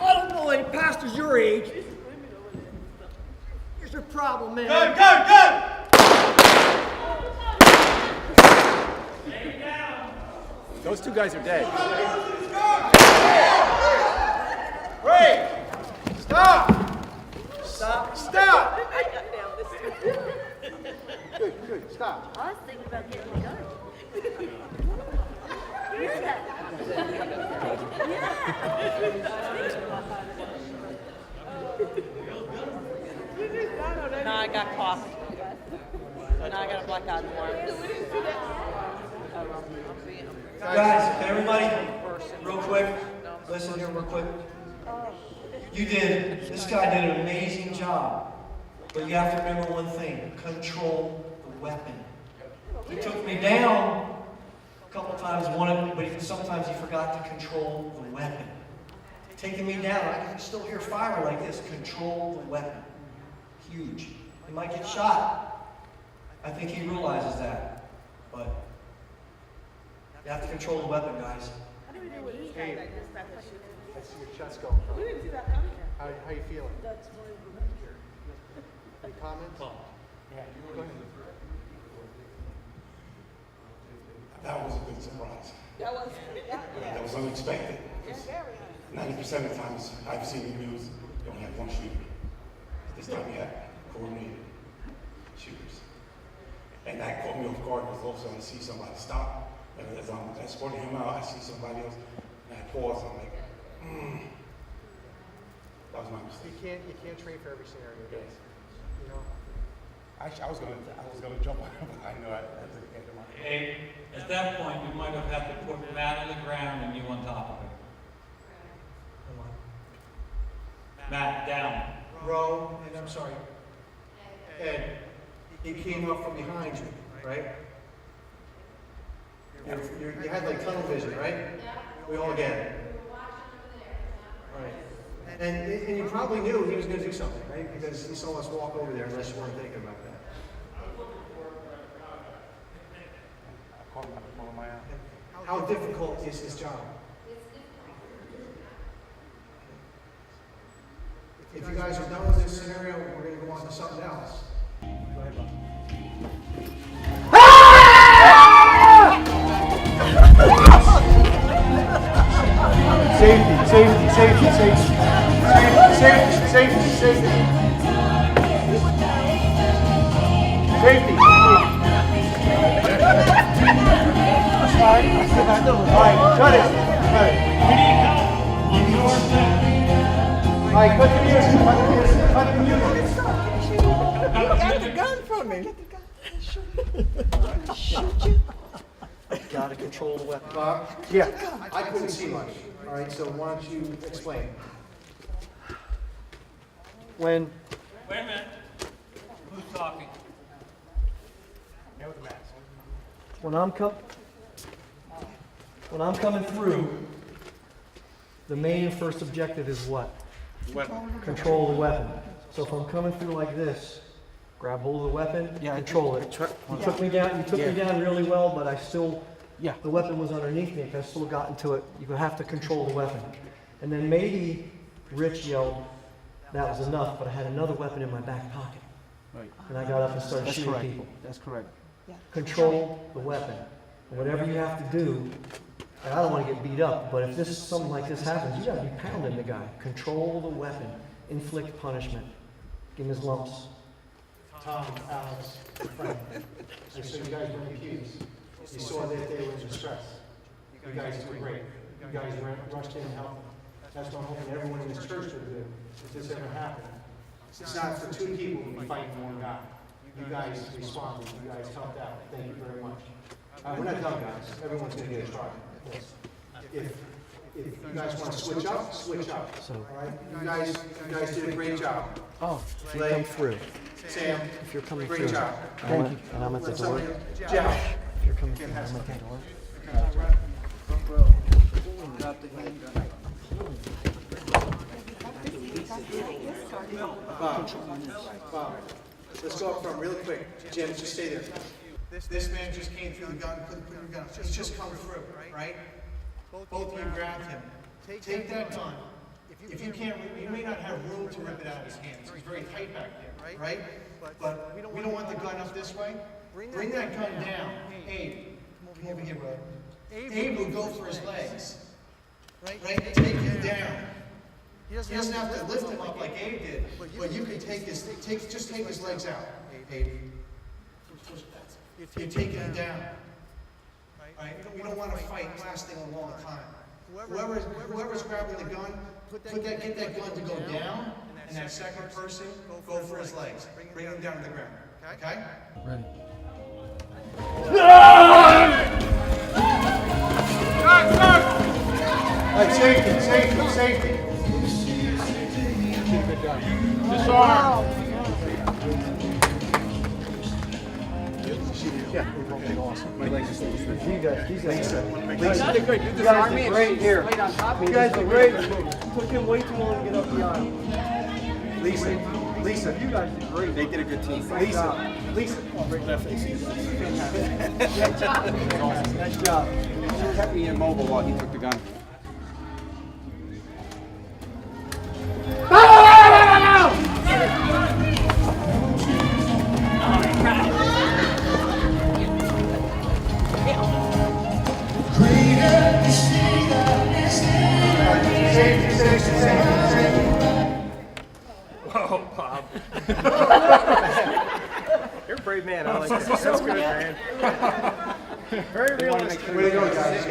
I don't know any pastors your age. Here's your problem, man. Good, good, good! Those two guys are dead. Great! Stop! Stop! Stop! Good, stop. I was thinking about getting a gun. Hear that? Now I got cough. So now I got a black eye more. Guys, can everybody, real quick, listen here real quick. This guy did an amazing job. But you have to remember one thing, control the weapon. He took me down a couple times, but sometimes he forgot to control the weapon. Taking me down, I can still hear fire like this, control the weapon. Huge. He might get shot. I think he realizes that. But you have to control the weapon, guys. Hey, I see your chest going. We didn't see that coming. How you feeling? Any comments? Yeah. Go ahead. That was a good surprise. That was, That was unexpected. 90% of the times I've seen the news, you only have one shooter. This time you had coordinated shooters. And that caught me off guard because all of a sudden I see somebody stop. And as I'm escorting him out, I see somebody else, and I pause, I'm like, That was my mistake. You can't train for every scenario. Yes. You know? Actually, I was gonna jump on him, but I know I had to get him out. Hey, at that point, you might have had to put Matt on the ground and you on top of him. Matt, down. Row, and I'm sorry, Ed, he came up from behind you, right? You had like tunnel vision, right? We all get it. Right. And you probably knew he was going to do something, right? Because he saw us walk over there unless you weren't thinking about that. How difficult is his job? If you guys are done with this scenario, we're going to go on to something else. Go ahead, Bob. Safety, safety, safety, safety. Safety, safety, safety. Safety. All right, cut it. Cut it. We need help on your side. All right, cut the music, cut the music, cut the music. You got the gun from me. Shoot you. Gotta control the weapon. Yeah, I couldn't see much. All right, so why don't you explain? When Wait a minute. Who's talking? when I'm coming through, the main and first objective is what? Control the weapon. So if I'm coming through like this, grab hold of the weapon, control it. You took me down really well, but I still, the weapon was underneath me. If I still got into it, you have to control the weapon. And then maybe Rich yelled, that was enough, but I had another weapon in my back pocket. Right. And I got up and started shooting correct. people. That's correct. Control the weapon. And whatever you have to do, and I don't want to get beat up, but if something like this happens, you got to be pounding the guy. Control the weapon. Inflict punishment. Give him his lumps. Tom, Alex, Frank, I saw you guys were accused. You saw that they were in distress. You guys did great. You guys rushed in and helped them. That's what I'm hoping everyone in this church would do if this ever happened. It's not for two people to be fighting one guy. You guys responded. You guys helped out. Thank you very much. We're not done, guys. Everyone's going to get a try. If you guys want to switch up, switch up. All right? You guys did a great job. Oh, if you come through. Sam, If you're coming great through. job. Thank you. And I'm at the door. Josh. If you're coming through, I'm at the door. Bob, let's go up front really quick. Jim, just stay there. This man just came through the gun, couldn't put your gun. He's just come through, right? Both of you grabbed him. Take that gun. If you can't, you may not have room to rip it out of his hands. He's very tight back there, right? But we don't want the gun up this way. Bring that gun down. Abe, come over here, bro. Abe will go for his legs. Right? Take him down. He doesn't have to lift him up like Abe did, but you can take his legs out, Abe. You're taking him down. Right? We don't want to fight lasting a long time. Whoever's grabbing the gun, get that gun to go down, and that second person go for his legs. Bring him down to the ground. Okay? Ready. All right, safety. Disarm. Yeah, awesome. My legs are still straight. You guys Lisa. great. You guys did great here. You guys did great. Took him way too long to get up the aisle. Lisa. You guys did great. They did a good team. Lisa. Break that face. Nice job. Nice job. He kept me immobile while he took the gun. Whoa, Bob. You're a brave man. I like that. That's good, man. Very realistic. Way to go, guys.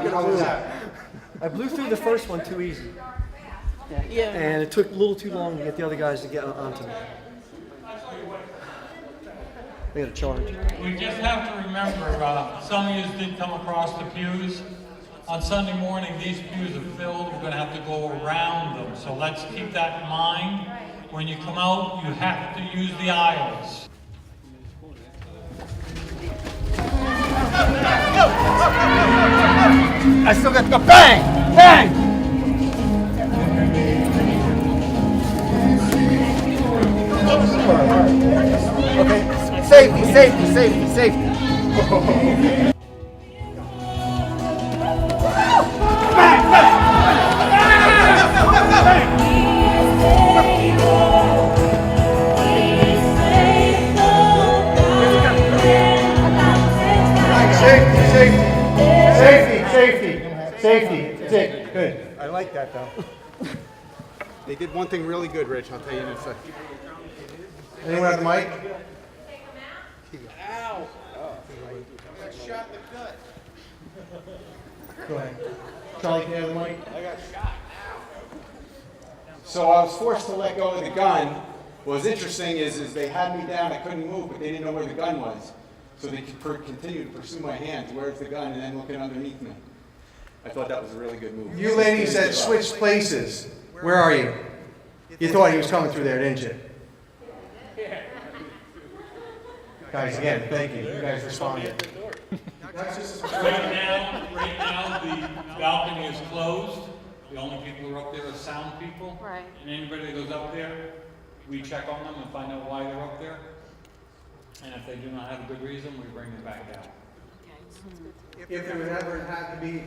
How was that? I blew through the first one too easy. Yeah. And it took a little too long to get the other guys to get onto me. They had a charge. We just have to remember, some of you did come across the pews. On Sunday morning, these pews are filled. We're going to have to go around them. So let's keep that in mind. When you come out, you have to use the aisles. I still got the bang! Bang! Okay, safety. Safety. That's it. Good. I like that though. They did one thing really good, Rich. I'll tell you in a second. Anyone have the mic? Ow! I got shot in the gut. Go ahead. Charlie, can you have the mic? I got shot. So I was forced to let go of the gun. What was interesting is they had me down, I couldn't move, but they didn't know where the gun was. So they could continue to pursue my hands, where's the gun, and then looking underneath me. I thought that was a really good move. You ladies that switched places, where are you? You thought he was coming through there, didn't you? Guys, again, thank you. You guys responded. Right now, the balcony is closed. The only people who are up there are sound people. Right. And anybody that goes up there, we check on them and find out why they're up there. And if they do not have a good reason, we bring them back down. If there would ever have to be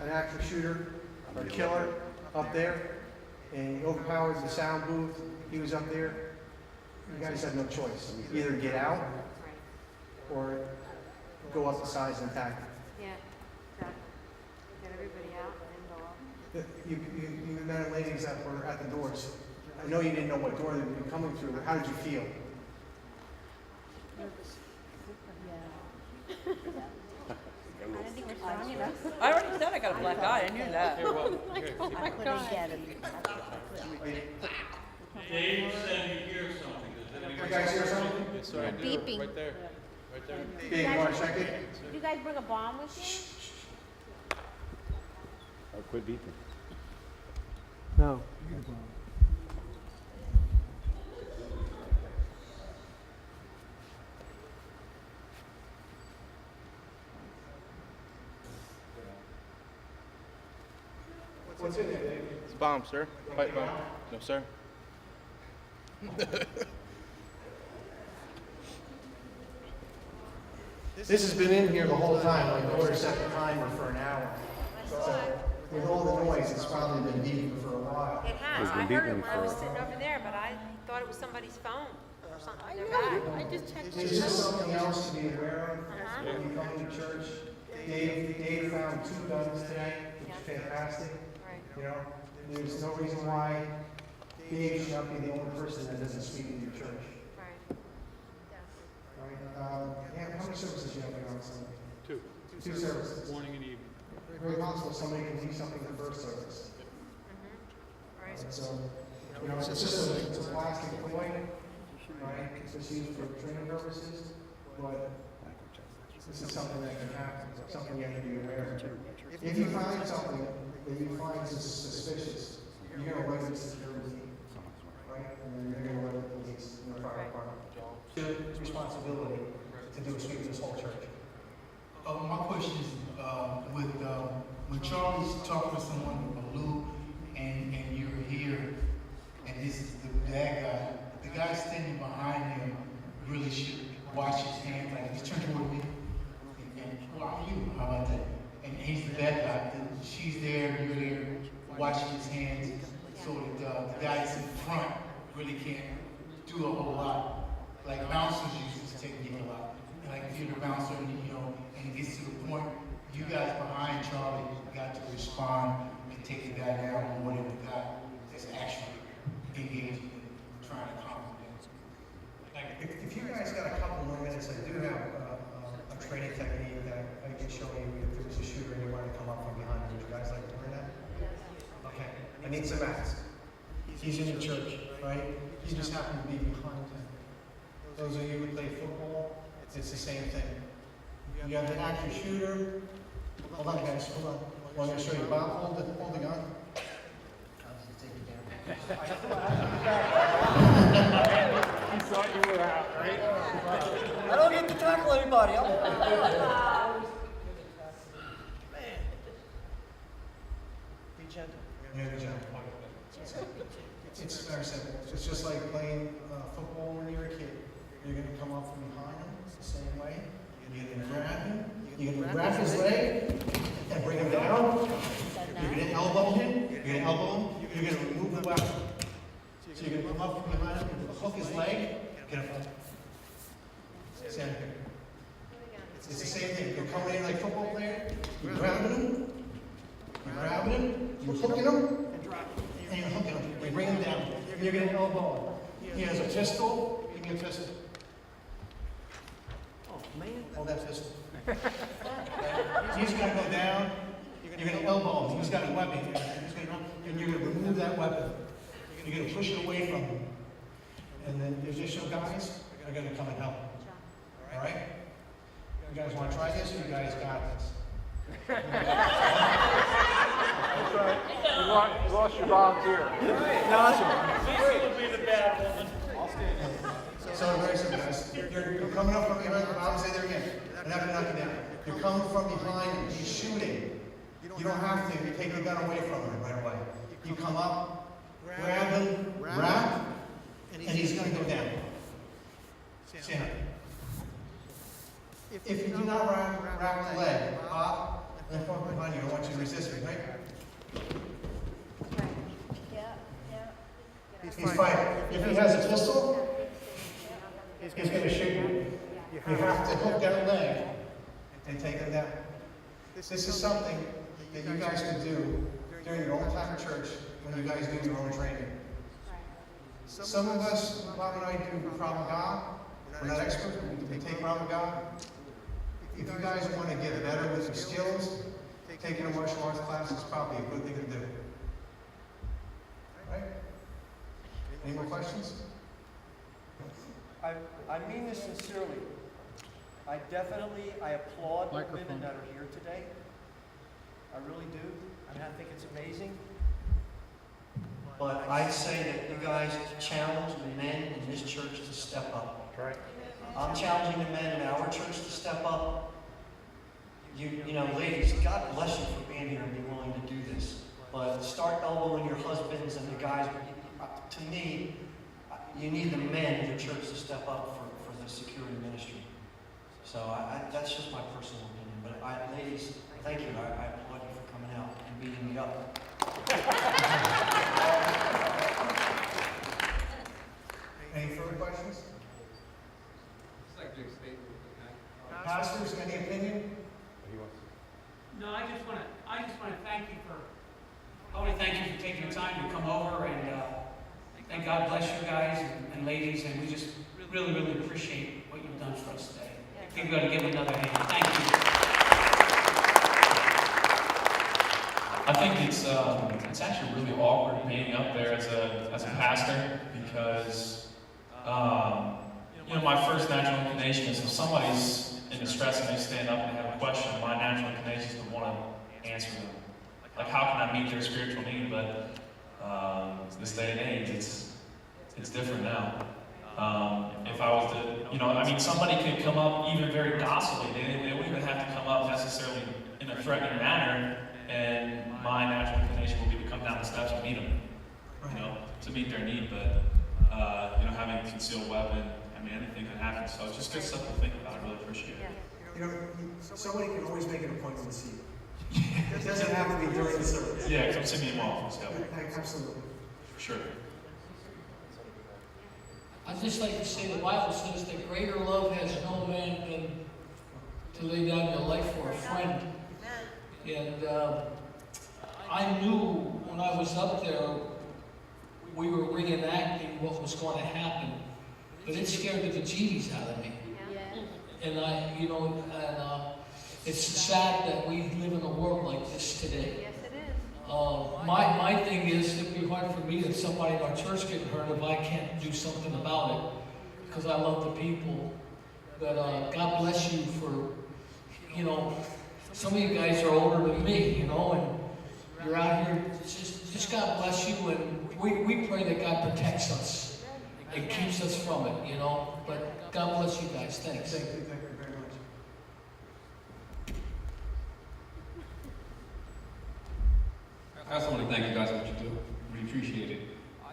an active shooter or killer up there, and he overpowers the sound booth, he was up there, you guys have no choice. Either get out or go up the sides and attack him. Yeah, exactly. Get everybody out and then go up. You men and ladies that were at the doors, I know you didn't know what door they were coming through, but how did you feel? I didn't think we're strong enough. I already said I got a black eye. I knew that. I couldn't get him. Dave said he hears something. Does anybody You guys hear something? Beeping. Right there. Dave, you want to check it? Did you guys bring a bomb with you? I'll quit beeping. No. What's in there, Dave? It's a bomb, sir. Pipe bomb. No, sir. This has been in here the whole time. My daughter set the timer for an hour. So with all the noise, it's probably been beeping for a while. It has. I heard it when I was sitting over there, but I thought it was somebody's phone or something. I know. I just checked. It's just something else to be aware of when you come to church. Dave found 2 guns today, which is fantastic. Right. You know, there's no reason why Dave should not be the only person that doesn't speak in your church. Right. Right? Yeah, how many services do you have here on Sunday? Two. Two services. Morning and evening. Very possible somebody can do something in the first service. Right. So, you know, it's just it's a plastic toy, right? It's just used for training purposes, but this is something that can happen, something you have to be aware of. If you find something that you find suspicious, you're going to write the security team, right? And then you're going to write the police and the fire department. It's your responsibility to do a sweep of this whole church. My question is, when Charlie's talking to someone with a loop and you're here, and this is the bad guy, the guy standing behind him really should wash his hands, like he's turning toward me, and who are you? How about that? And he's the bad guy, and she's there, you're there, washing his hands, so that the guys in front really can't do a whole lot. Like bouncers use this technique a lot. And like if you're the bouncer, and it gets to the point, you guys behind Charlie got to respond and take the guy down on whatever the guy that's actually engaging in trying to calm him down. If you guys got a couple more minutes, I do have a training technique that I can show you if there was a shooter and you want to come up from behind. Would you guys like to learn that? Okay. I need some max. He's in the church, right? You just happen to be behind him. Those of you who play football, it's the same thing. You have the active shooter. Hold on, guys. Hold on. Well, I'm going to show you. Bob, hold the gun. He thought you were out, right? I don't get to tackle anybody. Be gentle. Yeah, be gentle. It's very simple. It's just like playing football when you're a kid. You're going to come up from behind him the same way. You're going to grab him. You're going to grab his leg and bring him down. You're going to elbow him. You're going to elbow him. You're going to remove the weapon. So you're going to come up from behind him and hook his leg. Get him. Stand here. It's the same thing. You're coming in like a football player. You're grabbing him. You're grabbing him. You're hooking him. And you're hooking him. You bring him down. You're going to elbow him. He has a pistol. Give me a pistol. Oh, man. Hold that pistol. He's going to go down. You're going to elbow him. He's got a weapon. And you're going to remove that weapon. You're going to push it away from him. And then the additional guys are going to come and help. All right? You guys want to try this? You guys got this. That's right. You lost your volunteer. Lisa will be the bad woman. So very simple, guys. You're coming up from behind. I'll say there again. I'm not going to knock you down. You're coming from behind him. He's shooting. You don't have to take the gun away from him right away. You come up, grab him, wrap, and he's going to go down. Stand up. If you do not wrap the leg, pop, and then from behind you, I don't want you to resist me, right? He's fighting. If he has a pistol, he's going to shoot you. You have to hook that leg and take him down. This is something that you guys can do during your own time at church when you guys do your own training. Some of us, Bob and I, do Krav Maga. We're not experts, but we take Krav Maga. If you guys want to get better with your skills, taking a martial arts class is probably a good thing to do. Right? Any more questions? I mean this sincerely. I applaud the women that are here today. I really do. I mean, I think it's amazing. But I'd say that you guys challenge the men in this church to step up. Right. I'm challenging the men in our church to step up. You know, ladies, God bless you for being here and being willing to do this. But start elbowing your husbands and the guys. To me, you need the men in your church to step up for the security ministry. So that's just my personal opinion. But ladies, thank you. I applaud you for coming out and beating me up. Any further questions? Pastors, any opinion? No, I just want to thank you for, I want to thank God bless you guys and ladies, and we just really, really appreciate what you've done for us today. We've got to give another hand. Thank you. I think it's actually really awkward being up there as a pastor because my first natural inclination is if somebody's in distress and they stand up and they have a question, my natural inclination is to want to answer them. Like, how can I meet their spiritual need? But this day and age, it's different now. If I was to, somebody could come up even very docilely. They wouldn't even have to come up necessarily in a threatening manner, and my natural inclination would be to come down the steps and meet them, to meet their need. But having a concealed weapon, anything can happen. So it's just good stuff to think about. I really appreciate it. Somebody can always make an appointment to see you. It doesn't have to be during the service. Yeah, come see me tomorrow. Absolutely. For sure. I'd just like to say the Bible says that greater love has no man than to lay down your life for a friend. And I knew when I was up there, we were reenacting what was going to happen, but it scared the bejeebies out of me. And it's sad that we live in a world like this today. Yes, it is. My thing is, it'd be hard for me if somebody in our church getting hurt if I can't do something about it, because I love the people. But God bless you for, some of you guys are older than me, and you're out here. Just God bless you, and we pray that God protects us and keeps us from it, But God bless you guys. Thanks. Thank you very much. I just want to thank you guys for what you do. Really appreciate it.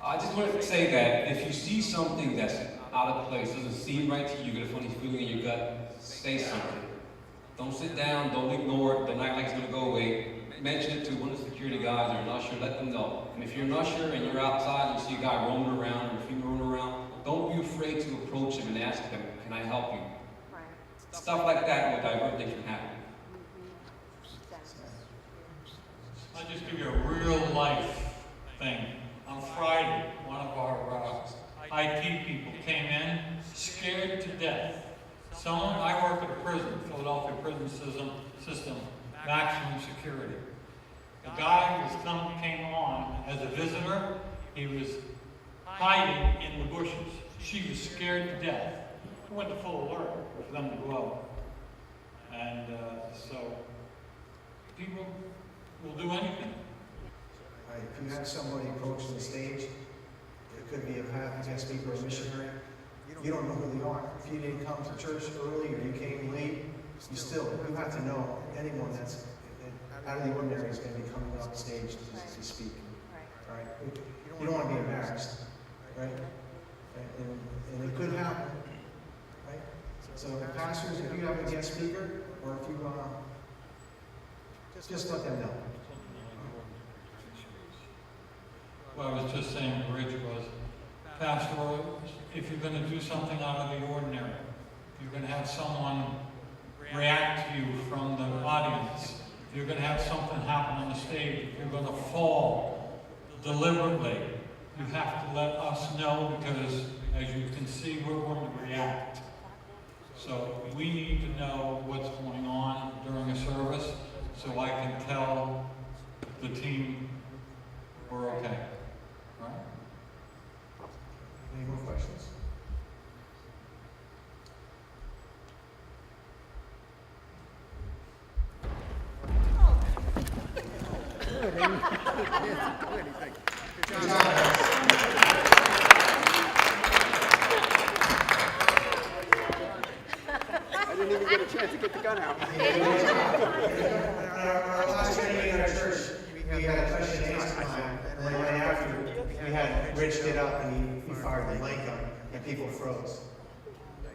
I just wanted to say that if you see something that's out of place, doesn't seem right to you, get a funny feeling in your gut, say something. Don't sit down, don't ignore it, don't act like it's going to go away. Mention it to one of the security guys or an usher, let them know. And if you're an usher and you're outside and you see a guy roaming around or a female roaming around, don't be afraid to approach him and ask him, can I help you? Right. Stuff like that will divert things from happening. I'll just give you a real life thing. On Friday, one of our IT people came in, scared to death. I work at a prison, Philadelphia prison system, maximum security. The guy came on as a visitor. He was hiding in the bushes. She was scared to death. We went to full alert for them to go out. And so people will do anything. If you have somebody approach the stage, it could be a guest speaker or a missionary. You don't know who they are. If you didn't come to church early or you came late, you have to know anyone that's out of the ordinary is going to be coming off the stage to speak. Right? You don't want to be embarrassed, right? And it could happen, right? So pastors, if you have a guest speaker, or if you just let them know. What I was just saying to Rich was, Pastor, if you're going to do something out of the ordinary, if you're going to have someone react to you from the audience, if you're going to have something happen on the stage, if you're going to fall deliberately, you have to let us know, because as you can see, we're going to react. So we need to know what's going on during a service so I can tell the team we're okay. Right? Any more questions? I didn't even get a chance to get the gun out. Our last training in our church, we had a touch and taste time, and then right after, we had Rich get up and he fired the light gun, and people froze.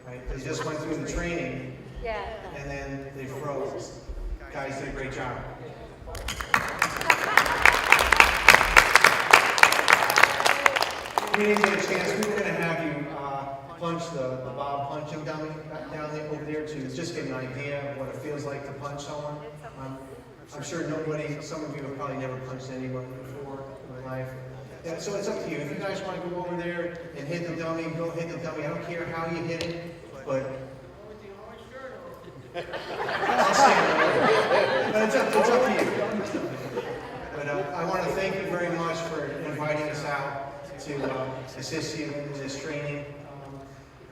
Right? They just went through the training, and then they froze. Guys did a great job. We didn't get a chance. We were going to have you punch the Bob punching dummy down there over there to just get an idea of what it feels like to punch someone. I'm sure some of you have probably never punched anyone before in your life. Yeah, so it's up to you. If you guys want to go over there and hit the dummy, go hit the dummy. I don't care how you hit it, but. I'll say it. But it's up to you. But I want to thank you very much for inviting us out to assist you in this training.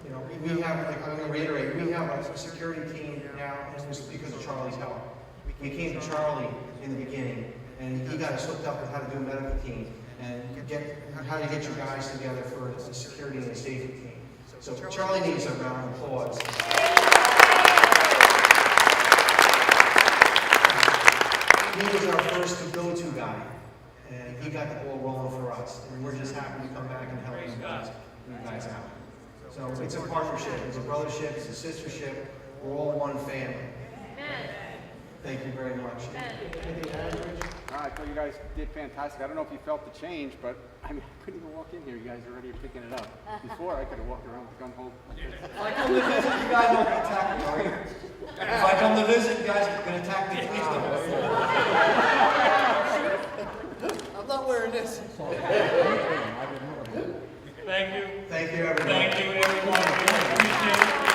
You know, we have, like, I'm going to reiterate, we have a security team now, and it was because of Charlie's help. We came to Charlie in the beginning, and he got us hooked up with how to do a medical team and how to get your guys together for the security and the safety team. So Charlie needs a round of applause. He was our first go-to guy, and he got the ball rolling for us, and we're just happy to come back and help you guys out. So it's a partnership, it's a brothership, it's a sistership. We're all one family. Thank you very much. I thought you guys did fantastic. I don't know if you felt the change, but I mean, I couldn't even walk in here. You guys are already picking it up. Before, I could have walked around with the gun hold. If I come to visit, you guys aren't gonna attack me, are you? If I come to visit, you guys are gonna attack me, please don't. I'm not wearing this. Thank you. Thank you, everyone. Thank you, everyone. We appreciate it.